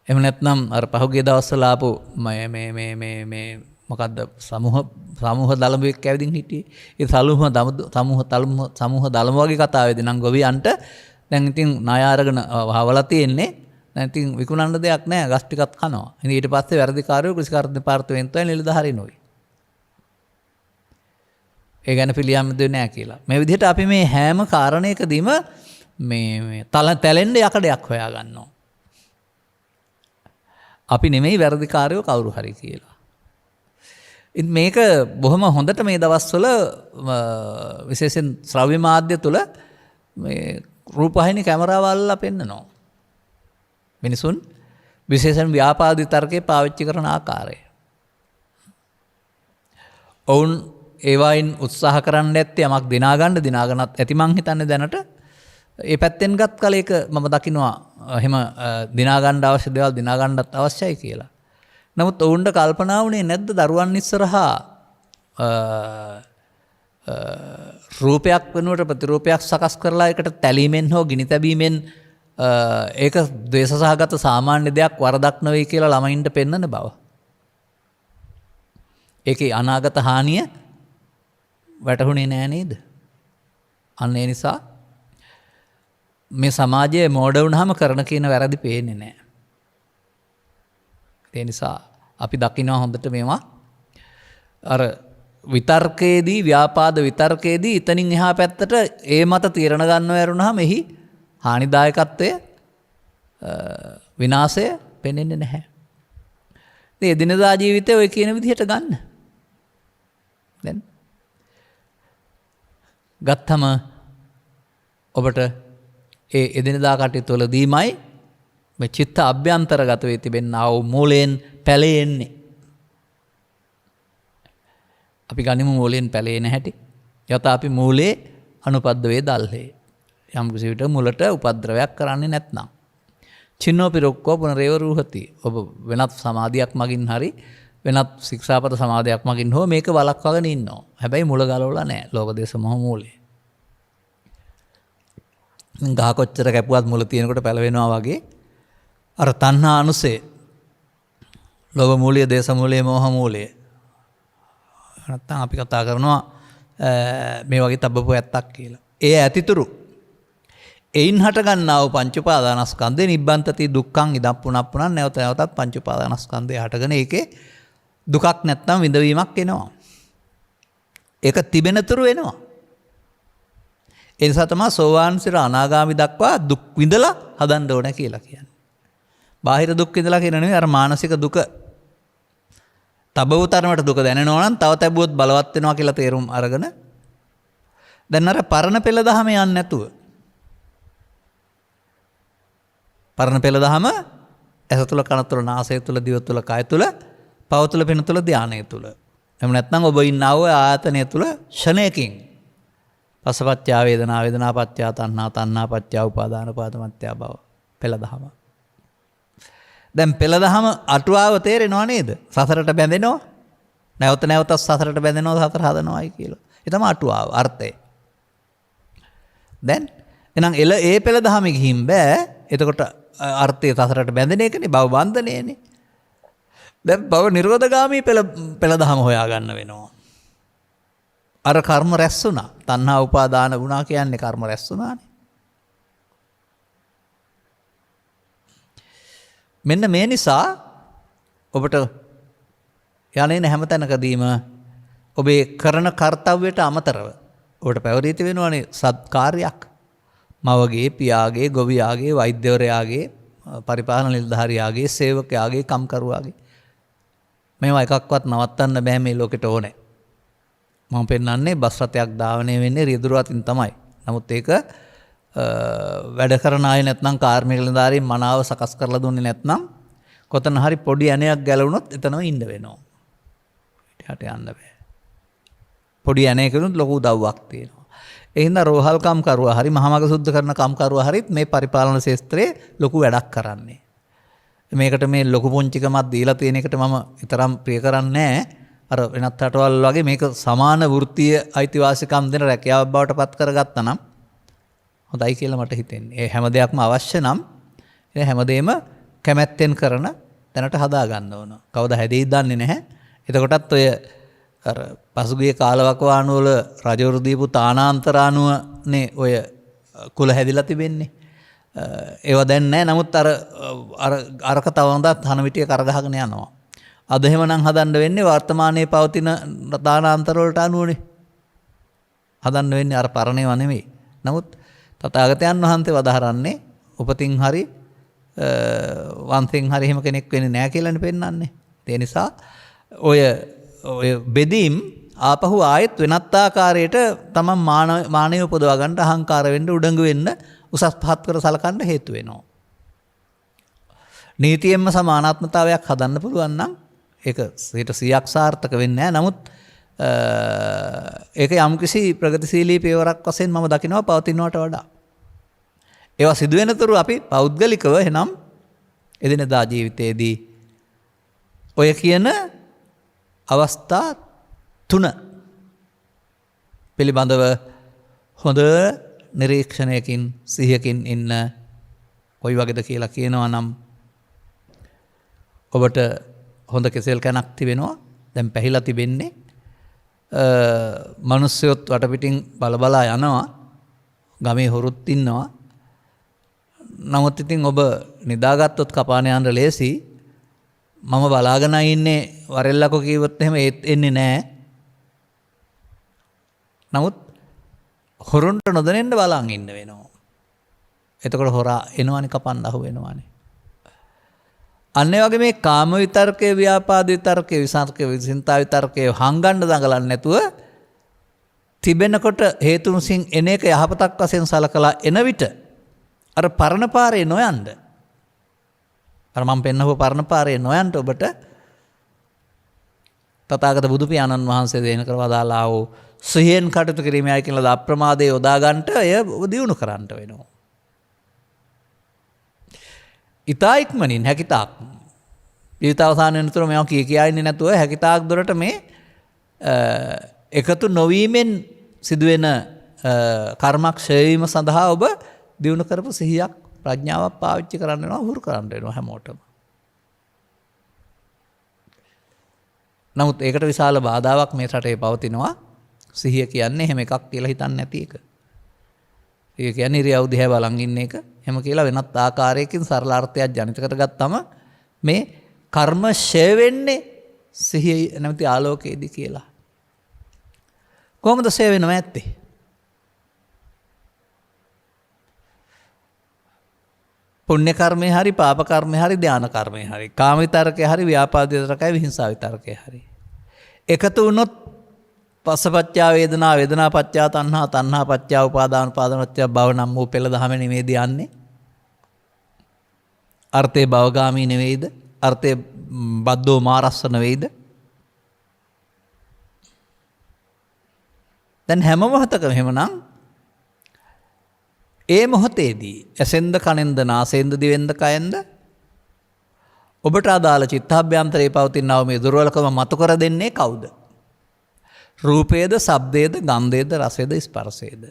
එහෙම නැත්නම් අර පහුගිය දවස්වල ආපු මේ මොකද්ද සමූහ දළඹුවෙක් ඇවිදින් හිටියේ. ඒ සමූහ දළඹ වගේ කතාවේදී නම් ගොවියන්ට දැන් ඉතින් ණය අරගෙන වහවලා තියෙන්නේ. දැන් ඉතින් විකුණන්න දෙයක් නැහැ. ගස් ටිකක් කනවා. ඉතින් ඊට පස්සේ වැඩිකාරයෝ කෘෂිකාර්ය දෙපාර්තමේන්තුවේ නිලධාරීනෝයි. ඒ ගැන පිළියම් දෙන්නේ නැහැ කියලා. මේ විදිහට අපි මේ හැම කාරණයකදීම මේ තැලෙන්න යකඩයක් හොයා ගන්නවා. අපි නෙමෙයි වැඩිකාරයෝ කවුරු හරි කියලා. ඉතින් මේක බොහොම හොඳට මේ දවස්වල විශේෂයෙන් ශ්‍රව්‍ය මාධ්‍ය තුල මේ රූපවාහිනී කැමරාවල්ලා පෙන්නනවා. මිනිසුන් විශේෂයෙන් ව්‍යාපාද විතර්කේ පාවිච්චි කරන ආකාරය. ඔවුන් ඒවායින් උත්සාහ කරන්න ඇත්තේ යමක් දිනාගන්නත් ඇති මං හිතන්නේ දැනට ඒ පැත්තෙන් ගත් කල ඒක මම දකිනවා එහෙම දිනාගන්න අවශ්‍ය දේවල් දිනාගන්නත් අවශ්‍යයි කියලා. නමුත් ඔවුන්ට කල්පනා වුණේ නැද්ද දරුවන් ඉස්සරහා රූපයක් වෙනුවට ප්‍රතිරූපයක් සකස් කරලා ඒකට තැලීමෙන් හෝ ගිනි තැබීමෙන් ඒක ද්වේෂ සහගත සාමාන්‍ය දෙයක් වරදක් නෙවෙයි කියලා ළමයින්ට පෙන්වන බව. ඒකේ අනාගත හානිය වැටහුණේ නෑ නේද? අන්න ඒ නිසා මේ සමාජයේ මෝඩ වුණාම කරන කියන වැරදි පේන්නේ නෑ. ඒ නිසා අපි දකිනවා හොඳට මේවා අර විතර්කයේදී ව්‍යාපාද විතර්කයේදී ඉතනින් එහා පැත්තට ඒ මත තීරණ ගන්නව ඇරුණාම එහි හානිදායකත්වය විනාශය පෙනෙන්නේ නැහැ. ඉතින් එදිනදා ජීවිතේ ඔය කියන විදිහට ගන්න. දැන් ගත්තම ඔබට ඒ එදිනදා කටයුතු වලදීමයි මේ චිත්ත අභ්‍යන්තරගත වේ තිබෙනා වූ මූලයෙන් පැලෙන්නේ. අපි ගනිමු මූලයෙන් පැලෙන්නේ නැහැටි. යත අපි මූලේ අනුපද්ද වේ දල්හේ. යම් කිසි විට මුලට උපද්‍රවයක් කරන්නේ නැත්නම්. චින්නෝ පිරොක්කෝ පුනරේව රූහති. ඔබ වෙනත් සමාධියක් මගින් හරි වෙනත් ශික්ෂාපද සමාධියක් මගින් හෝ මේක වළක්වාගෙන ඉන්නවා. හැබැයි මුල ගලවලා නැහැ. ලෝභ දේශ මොහ මූලේ. ගහ කොච්චර කැපුවත් මුල තියෙනකොට පැලවෙනවා වගේ අර තණ්හා අනුසය ලෝභ මූලය දේශ මූලය මෝහ මූලය නැත්තම් අපි කතා කරනවා මේ වගේ තබ්බපු ඇත්තක් කියලා. ඒ ඇතිතුරු එයින් හට ගන්නා වූ පංච උපාදානස්කන්ධේ නිබ්බන්තති දුක්ඛං ඉදප්පුනප්පුනං නැවත නැවතත් පංච උපාදානස්කන්ධේ හටගෙන ඒකේ දුකක් නැත්තම් විඳවීමක් එනවා. ඒක තිබෙනතුරු එනවා. ඒ නිසා තමයි සෝවාන් සිර අනාගාමි දක්වා දුක් විඳලා හදන්න ඕන කියලා කියන්නේ. බාහිර දුක් විඳලා කියන නෙවෙයි අර මානසික දුක. තබව තරමට දුක දැනෙනවා නම් තව තැබුවොත් බලවත් වෙනවා කියලා තේරුම් අරගෙන දැන් අර පරණ පෙළ දහම යන්නේ නැතුව පරණ පෙළ දහම ඇස තුල කන තුල නාසය තුල දිව තුල කය තුල පව තුල පින තුල ධානය තුල. එහෙම නැත්නම් ඔබ ඉන්නා වූ ආයතනය තුල ෂණයකින් පසපච්චය වේදනා වේදනාපච්චය තණ්හා තණ්හාපච්චය උපාදාන උපාදමත්‍ය භව පෙළ දහම. දැන් පෙළ දහම අටුවාව තේරෙනව නේද? සසරට බැඳෙනවා. නැවත නැවතත් සසරට බැඳෙනවා සසර හදනවායි කියලා. ඒ තමයි අටුවාව අර්ථය. දැන් එහෙනම් ඒ පෙළ දහම ගිහින් බෑ. එතකොට අර්ථය සසරට බැඳෙන එකනේ භව බන්ධනයනේ. දැන් භව නිරෝධගාමී පෙළ දහම හොයා ගන්න වෙනවා. අර කර්ම රැස් වුණා. තණ්හා උපාදාන වුණා කියන්නේ කර්ම රැස් වුණානේ. මෙන්න මේ නිසා ඔබට යන්නේ හැම තැනකදීම ඔබේ කරන කාර්යයට අමතරව ඔබට පැවරීති වෙනවනේ සත්කාරයක්. මවගේ, පියාගේ, ගොවියාගේ, වෛද්‍යවරයාගේ, පරිපාලන නිලධාරියාගේ, සේවකයාගේ, කම්කරුවාගේ මේවා එකක්වත් නවත්තන්න බෑ මේ ලෝකෙට ඕනේ. මම පෙන්නන්නේ බස් රථයක් ධාවනය වෙන්නේ රියදුරු අතින් තමයි. නමුත් ඒක වැඩ කරන අය නැත්නම් කාර්මික නිලධාරීන් මනාව සකස් කරලා දුන්නේ නැත්නම් කොතන හරි පොඩි ඇණයක් ගැලවුණොත් එතනම ඉන්න වෙනවා. ඊට යන්න බෑ. පොඩි ඇණයකිනුත් ලොකු උදව්වක් තියෙනවා. ඒ හින්දා රෝහල් කම්කරුවා හරි මහමග සුද්ධ කරන කම්කරුවා හරිත් මේ පරිපාලන ශාස්ත්‍රයේ ලොකු වැඩක් කරන්නේ. මේකට මේ ලොකු පුංචිකමක් දීලා තියෙන එකට මම තරම් ප්‍රිය කරන්නේ නැහැ. අර වෙනත් රටවල් වගේ මේක සමාන වෘත්තීය අයිතිවාසිකම් දෙන රැකියාවක් බවට පත් කරගත්තා නම් හොඳයි කියලා මට හිතෙන්නේ. ඒ හැම දෙයක්ම අවශ්‍ය නම් ඒ හැමදේම කැමැත්තෙන් කරන තැනට හදා ගන්න ඕන. කවදා හැදෙයිද දන්නේ නැහැ. එතකොටත් ඔය අර පසුගිය කාලවකවානු වල රජවරු දීපු තානාන්තරානුවනේ ඔය කුල හැදිලා තිබෙන්නේ. ඒවා දැන් නැහැ. නමුත් අරක තවමත් හන විටිය කරගහගෙන යනවා. අද එහෙමනම් හදන්න වෙන්නේ වර්තමානයේ පවතින තානාන්තර වලට අනුවනේ. හදන්න වෙන්නේ අර පරණේවා නෙමෙයි. නමුත් තථාගතයන් වහන්සේ වදාහරන්නේ උපතින් හරි වංශෙන් හරි එහෙම කෙනෙක් වෙන්නේ නැහැ කියලානේ පෙන්වන්නේ. ඒ නිසා ඔය බෙදීම් ආපහු ආයෙත් වෙනත් ආකාරයකට තමන් මානය උපදවා ගන්න අහංකාර වෙන්න උඩඟු වෙන්න උසස් පහත් කර සලකන්න හේතු වෙනවා. නීතියෙන්ම සමානාත්මතාවයක් හදන්න පුළුවන් නම් ඒක 100% සාර්ථක වෙන්නේ නැහැ. නමුත් ඒක යම්කිසි ප්‍රගතිශීලී පියවරක් වශයෙන් මම දකිනවා පවතිනවට වඩා. ඒවා සිදුවෙනතුරු අපි පෞද්ගලිකව එනම් එදිනදා ජීවිතයේදී ඔය කියන අවස්ථා 3 පිළිබඳව හොඳ නිරීක්ෂණයකින් සිහියකින් ඉන්න කොයි වගේද කියලා කියනවා නම් ඔබට හොඳ කෙසෙල් කැනක් තිබෙනවා. දැන් පැහිලා තිබෙන්නේ. මිනිස්සුත් වටපිටින් බලබලා යනවා. ගමේ හොරුත් ඉන්නවා. නමුත් ඉතින් ඔබ නිදාගත්තොත් කපාන යන්න ලේසි. මම බලාගෙන ඉන්නේ වරෙල්ලකෝ කිව්වොත් එහෙම ඒත් එන්නේ නැහැ. නමුත් හොරුන්ට නොදැනෙන්න බලන් ඉන්න වෙනවා. එතකොට හොරා එනවනේ කපන්න අහු වෙනවනේ. අන්න ඒ වගේ මේ කාම විතර්කයේ ව්‍යාපාද විතර්කයේ විසර්කයේ විසින්තා විතර්කයේ හංගන්න දඟලන්නේ නැතුව තිබෙනකොට හේතුන්සින් එන එක යහපතක් වශයෙන් සලකලා එන විට අර පරණ පාරේ නොයන්න. අර මම පෙන්නපු පරණ පාරේ නොයන්න ඔබට තථාගත බුදු පියාණන් වහන්සේ දේන කරවදාලා වූ සිහියෙන් කටයුතු කිරීමයි කියලා අප්‍රමාදයේ යොදා ගන්නට එය දියුණු කරන්නට වෙනවා. ඉතා ඉක්මනින් හැකිතාක් ජීවිත අවසාන වෙනතුරු මේවා කියා ඉන්නේ නැතුව හැකිතාක් දොරට මේ එකතු නොවීමෙන් සිදුවෙන කර්මක්ෂය වීම සඳහා ඔබ දියුණු කරපු සිහියක් ප්‍රඥාවක් පාවිච්චි කරන්න වෙනවා, හුරු කරන්න වෙනවා හැමෝටම. නමුත් ඒකට විශාල බාධාවක් මේ රටේ පවතිනවා. සිහිය කියන්නේ එහෙම එකක් කියලා හිතන්නේ නැති එක. ඒ කියන්නේ ඉරියව් දිහා බලන් ඉන්න එක. එහෙම කියලා වෙනත් ආකාරයකින් සරල අර්ථයක් ජනිත කරගත්තම මේ කර්ම ෂය වෙන්නේ සිහිය නැමැති ආලෝකයේදී කියලා. කොහොමද ෂය වෙනව ඇත්තේ? පුණ්‍ය කර්මේ හරි පාප කර්මේ හරි ධාන කර්මේ හරි කාම විතරකේ හරි ව්‍යාපාද විතරකයි විහිංසාව විතරකේ හරි එකතු වුණොත් පස්සපච්චා වේදනා වේදනා පච්චා තණ්හා තණ්හා පච්චා උපාදාන උපාදාන පච්චා භව නම් වූ පෙළ දහම නෙමෙයිද යන්නේ අර්ථේ භවගාමී නෙවෙයිද අර්ථේ බද්දෝ මාරස්ස නෙවෙයිද දැන් හැම මොහොතකම එහෙමනම් ඒ මොහොතේදී ඇසෙන්ද කනෙන්ද නාසයෙන්ද දිවෙන්ද කයෙන්ද ඔබට අදාළ චිත්තාභ්‍යන්තරයේ පවතිනව මේ දුර්වලකම මතු කර දෙන්නේ කවුද? රූපේද, ශබ්දේද, ගන්ධේද, රසේද, ස්පර්ශේද?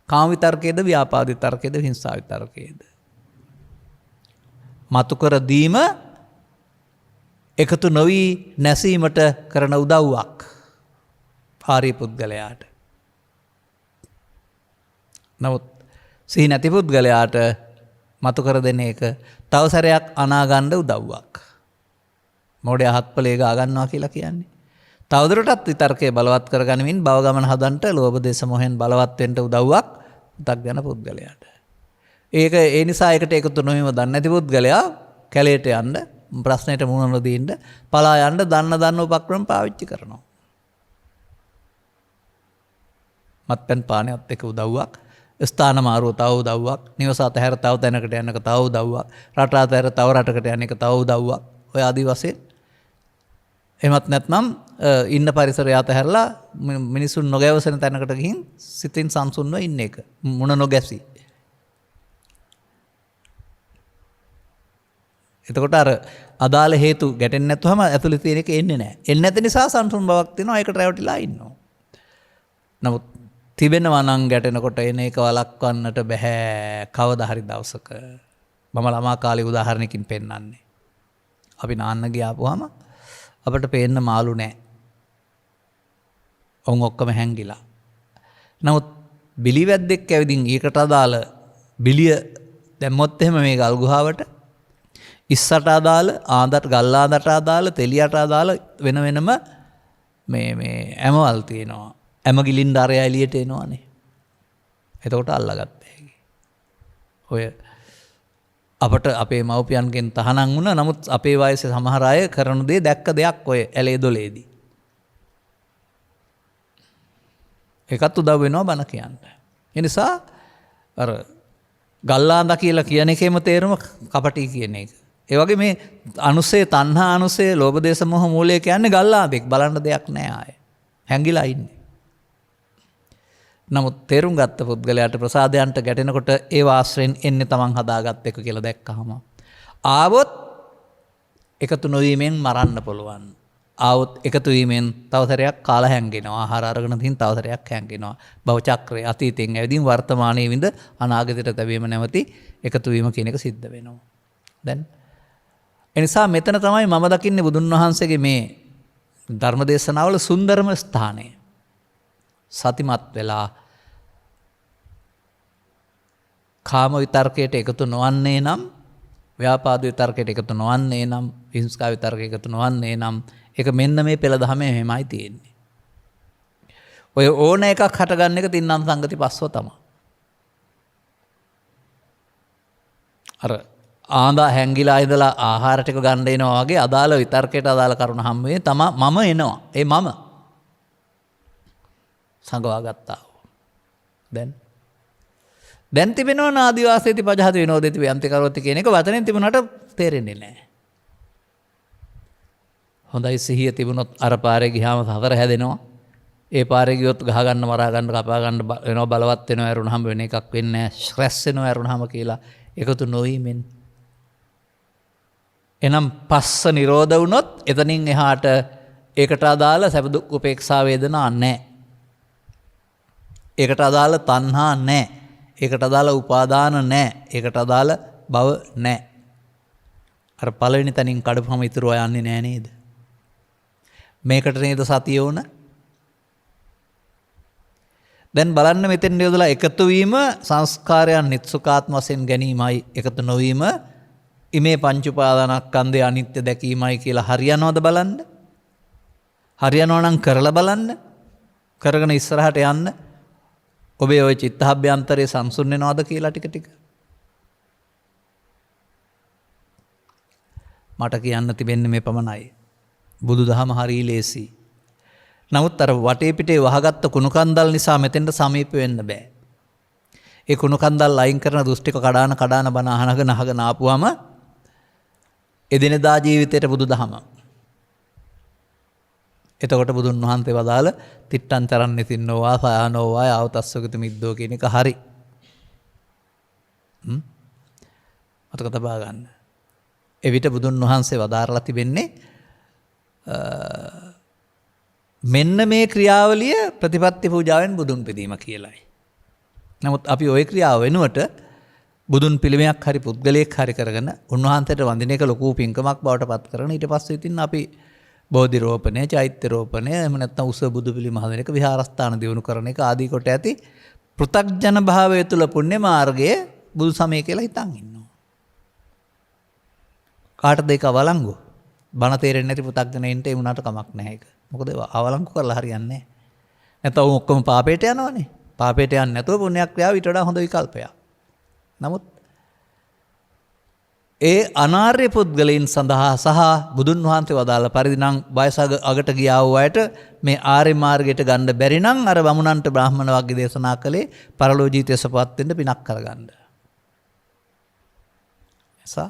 කාම විතර්කයේද, ව්‍යාපාද විතර්කයේද, හිංසා විතර්කයේද? මතු කර දීම එකතු නොවි නැසීමට කරන උදව්වක් ආර්ය පුද්ගලයාට. නමුත් සිහි නැති පුද්ගලයාට මතු කර දෙන එක තව සැරයක් අනාගන්න උදව්වක්. මොඩේ හත්පලේ ගා ගන්නවා කියලා කියන්නේ. තවදුරටත් විතර්කයේ බලවත් කරගනිමින් භව ගමන හදන්නට ලෝභ දේශ මොහෙන් බලවත් වෙන්න උදව්වක් තග්ගන පුද්ගලයාට. ඒක ඒ නිසා ඒකට එකතු නොවීම දන්නේ නැති පුද්ගලයා කැලේට යන්න ප්‍රශ්නෙට මුහුණ නොදීන්න පලා යන්න දන්න උපක්‍රම පාවිච්චි කරනවා. මත්පැන් පානයත් එක්ක උදව්වක් ස්ථාන මාරුව තව උදව්වක්, නිවස අතහැර තව තැනකට යන්නක තව උදව්වක්, රට අතහැර තව රටකට යන එක තව උදව්වක්. ඔය ආදි වශයෙන්. එහෙමත් නැත්නම් ඉන්න පරිසරය අතහැරලා මිනිසුන් නොගැවසෙන තැනකට ගිහින් සිතින් සංසුන්ව ඉන්න එක. මුණ නොගැසි. එතකොට අර අදාළ හේතු ගැටෙන්නේ නැතුවම ඇතුළේ තියෙන එක එන්නේ නැහැ. එන්නේ නැති නිසා සංසුන් බවක් තියෙනවා. ඒකට රැවටිලා ඉන්නවා. නමුත් තිබෙනවා නම් ගැටෙනකොට එන එක වළක්වන්නට බෑ කවදා හරි දවසක. මම ළමා කාලේ උදාහරණයකින් පෙන්නන්නේ. අපි නාන්න ගියාපුවාම අපිට පේන්න මාළු නැහැ. ඔවුන් ඔක්කොම හැංගිලා. නමුත් බිලි වැද්දෙක් ඇවිදින් ඊකට අදාළ බිලිය දැම්මොත් එහෙම මේ ගල් ගුහාවට ඉස්සට අදාළ ආඳට ගල් ආඳට අදාළ තෙලියට අදාළ වෙන වෙනම මේ ඇමවල් තියෙනවා. ඇම ගිලින්න අරය එළියට එනවානේ. එතකොට අල්ලගත්ත හැකි. ඔය අපට අපේ මව්පියන්ගෙන් තහනම් වුණා. නමුත් අපේ වයසේ සමහර අය කරන දේ දැක්ක දෙයක් ඔය ඇලේ දොලේදී. ඒකත් උදව් වෙනවා බණ කියන්න. ඒ නිසා අර ගල්ලාඳ කියලා කියන එකේම තේරුම කපටි කියන එක. ඒ වගේ මේ අනුසේ තණ්හා අනුසේ ලෝභ දේශ මොහ මූලය කියන්නේ ගල්ලාඳෙක්. බලන්න දෙයක් නැහැ ආයේ. හැංගිලා ඉන්නේ. නමුත් තේරුම් ගත්ත පුද්ගලයාට ප්‍රසාදයන්ට ගැටෙනකොට ඒ වාස්ත්‍රයෙන් එන්නේ තමන් හදාගත්ත එක කියලා දැක්කහම ආවොත් එකතු නොවීමෙන් මරන්න පුළුවන්. ආවොත් එකතු වීමෙන් තව සැරයක් කාලා හැංගෙනවා. ආහාර අරගෙන තින් තව සැරයක් හැංගෙනවා. භව චක්‍රය අතීතයෙන් ඇවිදින් වර්තමානයේ විඳ අනාගතයට තැබීම නැමැති එකතු වීම කියන එක සිද්ධ වෙනවා. දැන් එනිසා මෙතන තමයි මම දකින්නේ බුදුන් වහන්සේගේ මේ ධර්ම දේශනාවල සුන්දරම ස්ථානය. සතිමත් වෙලා කාම විතර්කයට එකතු නොවන්නේ නම්, ව්‍යාපාද විතර්කයට එකතු නොවන්නේ නම්, විහිංසාව විතර්කයට එකතු නොවන්නේ නම්, ඒක මෙන්න මේ පෙළ දහමේ මෙහෙමයි තියෙන්නේ. ඔය ඕන එකක් හටගන්න එක තින්නම් සංගති පස්සෝ තමයි. අර ආඳා හැංගිලා ඉඳලා ආහාර ටික ගන්න එනවා වගේ අදාළ විතර්කයට අදාළ කරුණ හැම වෙලේ මම එනවා. ඒ මම සංගවා ගත්තා. දැන් තිබෙනවා නාදිවාසේති පජහත විනෝදේති ව්‍යන්ති කරවති කියන එක වචනෙන් තිබුණාට තේරෙන්නේ නැහැ. හොඳයි සිහිය තිබුණොත් අර පාරේ ගියාම සතර හැදෙනවා. ඒ පාරේ ගියොත් ගහ ගන්න මරා ගන්න කපා ගන්න වෙනවා බලවත් වෙනවා ඇරුණාම වෙන එකක් වෙන්නේ නැහැ. ස්ට්‍රෙස් වෙනවා ඇරුණාම කියලා එකතු නොවීමෙන්. එනම් පස්ස නිරෝධ වුණොත් එතනින් එහාට ඒකට අදාළ සැප දුක් උපේක්ෂා වේදනා නැහැ. ඒකට අදාළ තණ්හා නැහැ. ඒකට අදාළ උපාදාන නැහැ. ඒකට අදාළ භව නැහැ. අර පළවෙනි තනින් කඩපුවම ඉතුරු යන්නේ නැහැ නේද? මේකට නේද සතිය ඕන? දැන් බලන්න මෙතෙන් යොදලා එකතු වීම සංස්කාරයන් නිත්සුකාත්ම වශයෙන් ගැනීමයි, එකතු නොවීම ඉමේ පංච උපාදානස්කන්ධය අනිත්‍ය දැකීමයි කියලා හරියනවද බලන්න? හරියනවා නම් කරලා බලන්න. කරගෙන ඉස්සරහට යන්න. ඔබේ ওই චිත්තහභ්‍යන්තරයේ සංසුන් වෙනවද කියලා ටික ටික. මට කියන්න තිබෙන්නේ මේ පමණයි. බුදුදහම හරි ලේසි. නමුත් අර වටේ පිටේ වහගත්ත කුණු කන්දල් නිසා මෙතෙන්ට සමීප වෙන්න බෑ. ඒ කුණු කන්දල් අයින් කරන දෘෂ්ටික කඩාන බණ අහගෙන ආපුවම එදිනෙදා ජීවිතේට බුදුදහම. එතකොට බුදුන් වහන්සේ වදාළ තිට්ටං චරන් නිසින්නෝවා සයානෝවා ආවතස්සගත මිද්දෝ කියන එක හරි. මතක තබා ගන්න. එවිට බුදුන් වහන්සේ වදාරලා තිබෙන්නේ මෙන්න මේ ක්‍රියාවලිය ප්‍රතිපත්ති පූජාවෙන් බුදුන් පිදීම කියලායි. නමුත් අපි ওই ක්‍රියාව වෙනුවට බුදුන් පිළිමයක් හරි පුද්ගලයෙක් හරි කරගෙන උන්වහන්සේට වඳින එක ලොකු පින්කමක් බවට පත් කරගෙන ඊට පස්සේ ඉතින් අපි බෝධි රෝපණය, චෛත්‍ය රෝපණය, එහෙම නැත්නම් උස බුදු පිළිම හදන එක, විහාරස්ථාන දියුණු කරන එක ආදී කොට ඇති පෘථග්ජන භාවය තුළ පුණ්‍ය මාර්ගයේ බුදු සමය කියලා හිතන් ඉන්නවා. කාටද ඒක අවලංගු? බණ තේරෙන්නේ නැති පෘථග්ජනයින්ට ඒ වුණාට කමක් නැහැ ඒක. මොකද අවලංගු කරලා හරියන්නේ නැහැ. නැත්නම් ඔක්කොම පාපයට යනවනේ. පාපයට යන්නේ නැතුව පුණ්‍ය ක්‍රියාව ඊට වඩා හොඳ විකල්පයක්. නමුත් ඒ අනාර්ය පුද්ගලයන් සඳහා සහ බුදුන් වහන්සේ වදාළ පරිදි නම් වයස අගට ගියා වූ අයට මේ ආර්ය මාර්ගයට ගන්න බැරි නම් අර බමුණන්ට බ්‍රාහ්මණ වර්ගය දේශනා කළේ පරලෝ ජීවිතය සපවත් වෙන්න පිනක් කරගන්න. එසා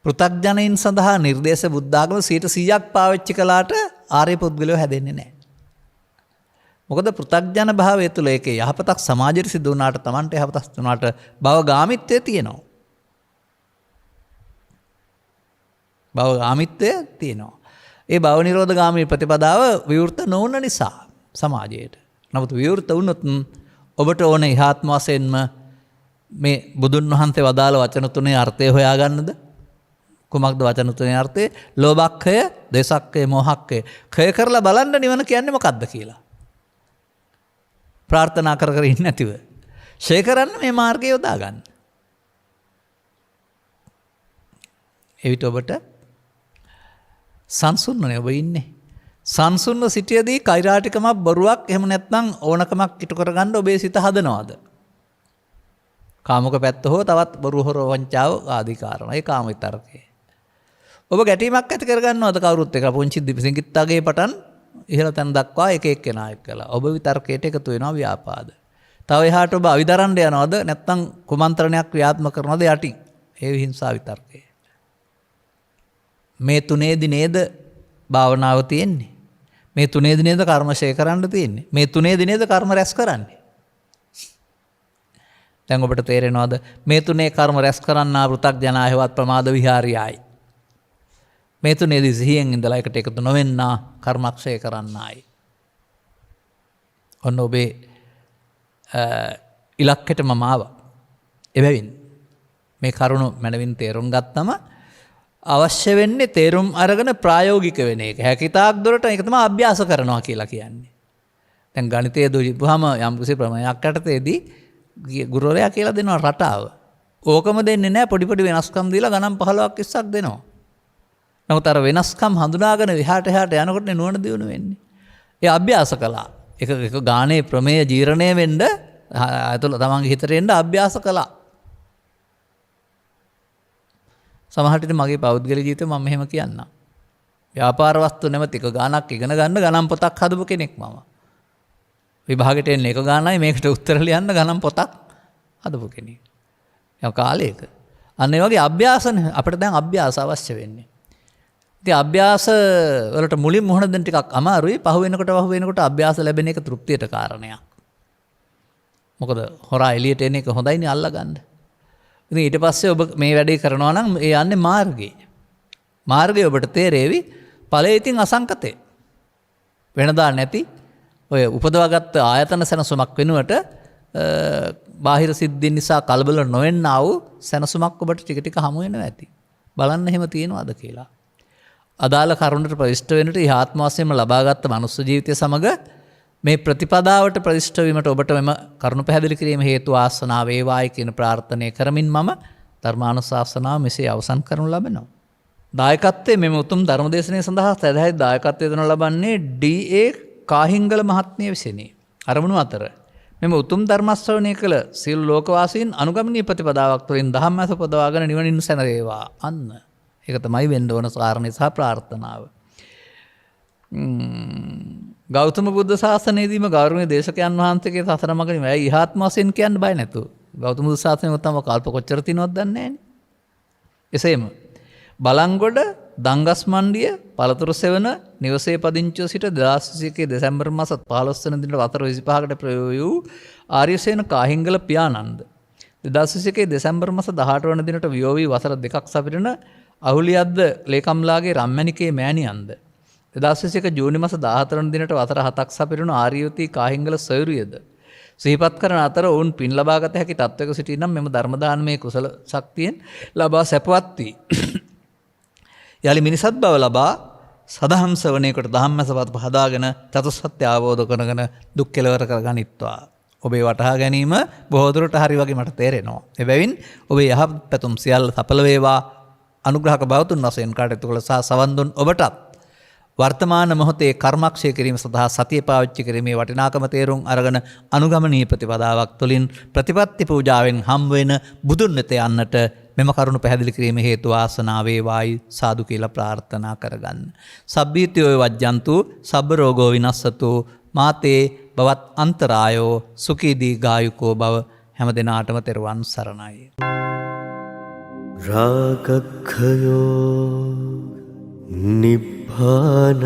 පෘථග්ජනයින් සඳහා නිර්දේශ බුද්ධාගම 100% පාවිච්චි කළාට ආර්ය පුද්ගලයෝ හැදෙන්නේ නැහැ. මොකද පෘථග්ජන භාවය තුළ ඒකේ යහපතක් සමාජයට සිදු වුණාට Tamante යහපතක් සිදු වුණාට භවගාමිත්වය තියෙනවා. භවගාමිත්වය තියෙනවා. ඒ භව නිරෝධගාමී ප්‍රතිපදාව විවෘත නොවුන නිසා සමාජයට. නමුත් විවෘත වුණොත් ඔබට ඕන ඉහාත්ම වශයෙන්ම මේ බුදුන් වහන්සේ වදාළ වචන තුනේ අර්ථය හොයාගන්නද? කුමක්ද වචන තුනේ අර්ථය? ලෝභක්ඛය, දේශක්ඛය, මෝහක්ඛය. ඛය කරලා බලන්න නිවන කියන්නේ මොකක්ද කියලා. ප්‍රාර්ථනා කර කර ඉන්නේ නැතිව. ෂේ කරන්න මේ මාර්ගය යොදා ගන්න. එවිට ඔබට සංසුන්වනේ ඔබ ඉන්නේ. සංසුන්ව සිටියදී කෛරාටිකමක් බොරුවක් එහෙම නැත්නම් ඕනකමක් ඉටු කරගන්න ඔබේ සිත හදනවාද? කාමක පැත්ත හෝ තවත් බොරු හොර වංචාව ආදී කාරණා. ඒ කාම විතරකේ. ඔබ ගැටීමක් ඇති කරගන්නවද කවුරුත් එක්ක? පුංචි සිඟිත්තාගේ පටන් ඉහළ තැන දක්වා එක එක්කෙනා එක්කලා. ඔබ විතරකයට එකතු වෙනවා ව්‍යාපාද. තව එහාට ඔබ අවිදරන්න යනවද? නැත්නම් කුමන්ත්‍රණයක් ක්‍රියාත්මක කරනවද යටි? ඒ හිංසා විතරකේ. මේ තුනේදි නේද භාවනාව තියෙන්නේ. මේ තුනේදි නේද කර්මශය කරන්න තියෙන්නේ. මේ තුනේදි නේද කර්ම රැස් කරන්නේ. දැන් ඔබට තේරෙනවද මේ තුනේ කර්ම රැස් කරන්නා පෘථග්ජනා හේවත් ප්‍රමාද විහාරියයි. මේ තුනේදි සිහියෙන් ඉඳලා එකට එකතු නොවෙන්නා කර්මක්ෂය කරන්නායි. ඔන්න ඔබේ ඉලක්කයට මම ආවා. එබැවින් මේ කරුණ මනවින් තේරුම් ගත්තම අවශ්‍ය වෙන්නේ තේරුම් අරගෙන ප්‍රායෝගික වෙන එක. හැකිතාක් දුරට ඒක තමයි අභ්‍යාස කරනවා කියලා කියන්නේ. දැන් ගණිතයේ දුවහම යම් කිසි ප්‍රමේයයක් යටතේදී ගුරුවරයා කියලා දෙනවා රටාව. ඕකම දෙන්නේ නැහැ පොඩි පොඩි වෙනස්කම් දීලා ගණන් 15ක් 20ක් දෙනවා. නමුත් අර වෙනස්කම් හඳුනාගෙන එහාට යනකොට නුවණ දියුණු වෙන්නේ. ඒ අභ්‍යාස කළා. එක ගානේ ප්‍රමේය ජීර්ණය වෙන්න අතල තමන්ගේ හිතට එන්න අභ්‍යාස කළා. සමහර විට මගේ පෞද්ගලික ජීවිතේ මම මෙහෙම කියන්නම්. ව්‍යාපාර වස්තු නැමැති එක ගානක් ඉගෙන ගන්න ගණන් පොතක් හදපු කෙනෙක් මම. විභාගෙට එන්නේ එක ගානයි මේකට උත්තර ලියන්න ගණන් පොතක් හදපු කෙනෙක්. යම් කාලයක. අන්න ඒ වගේ අභ්‍යාසනේ අපිට දැන් අභ්‍යාස අවශ්‍ය වෙන්නේ. ඉතින් අභ්‍යාස වලට මුලින් මුහුණ දෙන්න ටිකක් අමාරුයි. පහු වෙනකොට අභ්‍යාස ලැබෙන එක තෘප්තියට කාරණයක්. මොකද හොරා එළියට එන එක හොඳයිනේ අල්ලගන්න. ඉතින් ඊට පස්සේ ඔබ මේ වැඩේ කරනවා නම් ඒ යන්නේ මාර්ගේ. මාර්ගය ඔබට තේරෙවි ඵලයේ ඉතින් අසංකතේ. වෙනදා නැති ඔය උපදවාගත්ත ආයතන සැනසුමක් වෙනුවට බාහිර සිද්ධීන් නිසා කලබල නොවෙන්නා වූ සැනසුමක් ඔබට ටික ටික හමු වෙනවා ඇති. බලන්න එහෙම තියෙනවද කියලා. අදාළ කරුණට ප්‍රවිෂ්ඨ වෙන්නට ඉහාත්ම වශයෙන්ම ලබාගත් මනුස්ස ජීවිතය සමග මේ ප්‍රතිපදාවට ප්‍රවිෂ්ඨ වීමට ඔබට මෙම කරුණ පැහැදිලි කිරීම හේතු ආසනාව වේවායි කියන ප්‍රාර්ථනාව කරමින් මම ධර්මානුශාසනාව මෙසේ අවසන් කරනු ලබනවා. දායකත්වයේ මෙම උතුම් ධර්මදේශනය සඳහා සදහයි දායකත්වය දෙනු ලබන්නේ ඩී.ඒ. කාහිංගල මහත්මිය විසිනි. අරමුණු අතර මෙම උතුම් ධර්ම ශ්‍රවණය කළ සියලු ලෝකවාසීන් අනුගමනීය ප්‍රතිපදාවක් තුළින් ධම්මස පොදවාගෙන නිවනින් සැනසේවා. අන්න ඒක තමයි වෙන්න ඕන කාරණේ සහ ප්‍රාර්ථනාව. ගෞතම බුද්ධ ශාසනයේදීම ගෞරවනීය දේශකයන් වහන්සේගේ සසර මගින් වැය ඉහාත්ම වශයෙන් කියන්න බය නැතුව. ගෞතම බුදු ශාසනය තම කල්ප කොච්චර තිනවද දන්නේ නැහැ. එසේම බලංගොඩ දංගස්මණ්ඩිය පළතුරු සෙවන නිවසේ පදිංචිව සිට 2021 දෙසැම්බර් මාස 15 වන දිනට වසර 25කට ප්‍රයෝග වූ ආර්යසේන කාහිංගල පියානන්ද 2021 දෙසැම්බර් මාස 18 වන දිනට වියෝ වී වසර 2ක් සපිරෙන අහුලියද්ද ලේකම්ලාගේ රම්මැණිකේ මෑණියන්ද 2021 ජූනි මාස 14 වන දිනට වසර 7ක් සපිරෙන ආර්යවතී කාහිංගල සොයුරියද සිහිපත් කරන අතර ඔවුන් පින් ලබාගත හැකි තත්වයක සිටිනම් මෙම ධර්ම දානමය කුසල ශක්තියෙන් ලබා සැපවත් වී යලි මිනිසත් බව ලබා සදහම් සවණේකට ධම්මසපත පහදාගෙන චතුස්සත්‍ය අවබෝධ කරගෙන දුක් කෙලවර කරගනිත්වා. ඔබේ වටහා ගැනීම බොහෝ දුරට හරි වගේ මට තේරෙනවා. එබැවින් ඔබේ යහපත් පැතුම් සියල්ල සඵල වේවා. අනුග්‍රහක බවතුන් වශයෙන් කටයුතු කළ සහ සවන් දුන් ඔබටත් වර්තමාන මොහොතේ කර්මක්ෂය කිරීම සඳහා සතිය පාවිච්චි කිරීමේ වටිනාකම තේරුම් අරගෙන අනුගමනීය ප්‍රතිපදාවක් තුළින් ප්‍රතිපත්ති පූජාවෙන් හම් වෙන බුදුන් වෙත යන්නට මෙම කරුණු පැහැදිලි කිරීම හේතු වාසනා වේවායි සාදු කියලා ප්‍රාර්ථනා කරගන්න. සබ්බීතියෝ වජ්ජන්තු සබ්බ රෝගෝ විනස්සතු මාතේ බවත් අන්තරායෝ සුඛී දීඝායුකෝ භව. හැම දිනාටම තෙරුවන් සරණයි. රාගක්ඛයෝ නිබ්බානං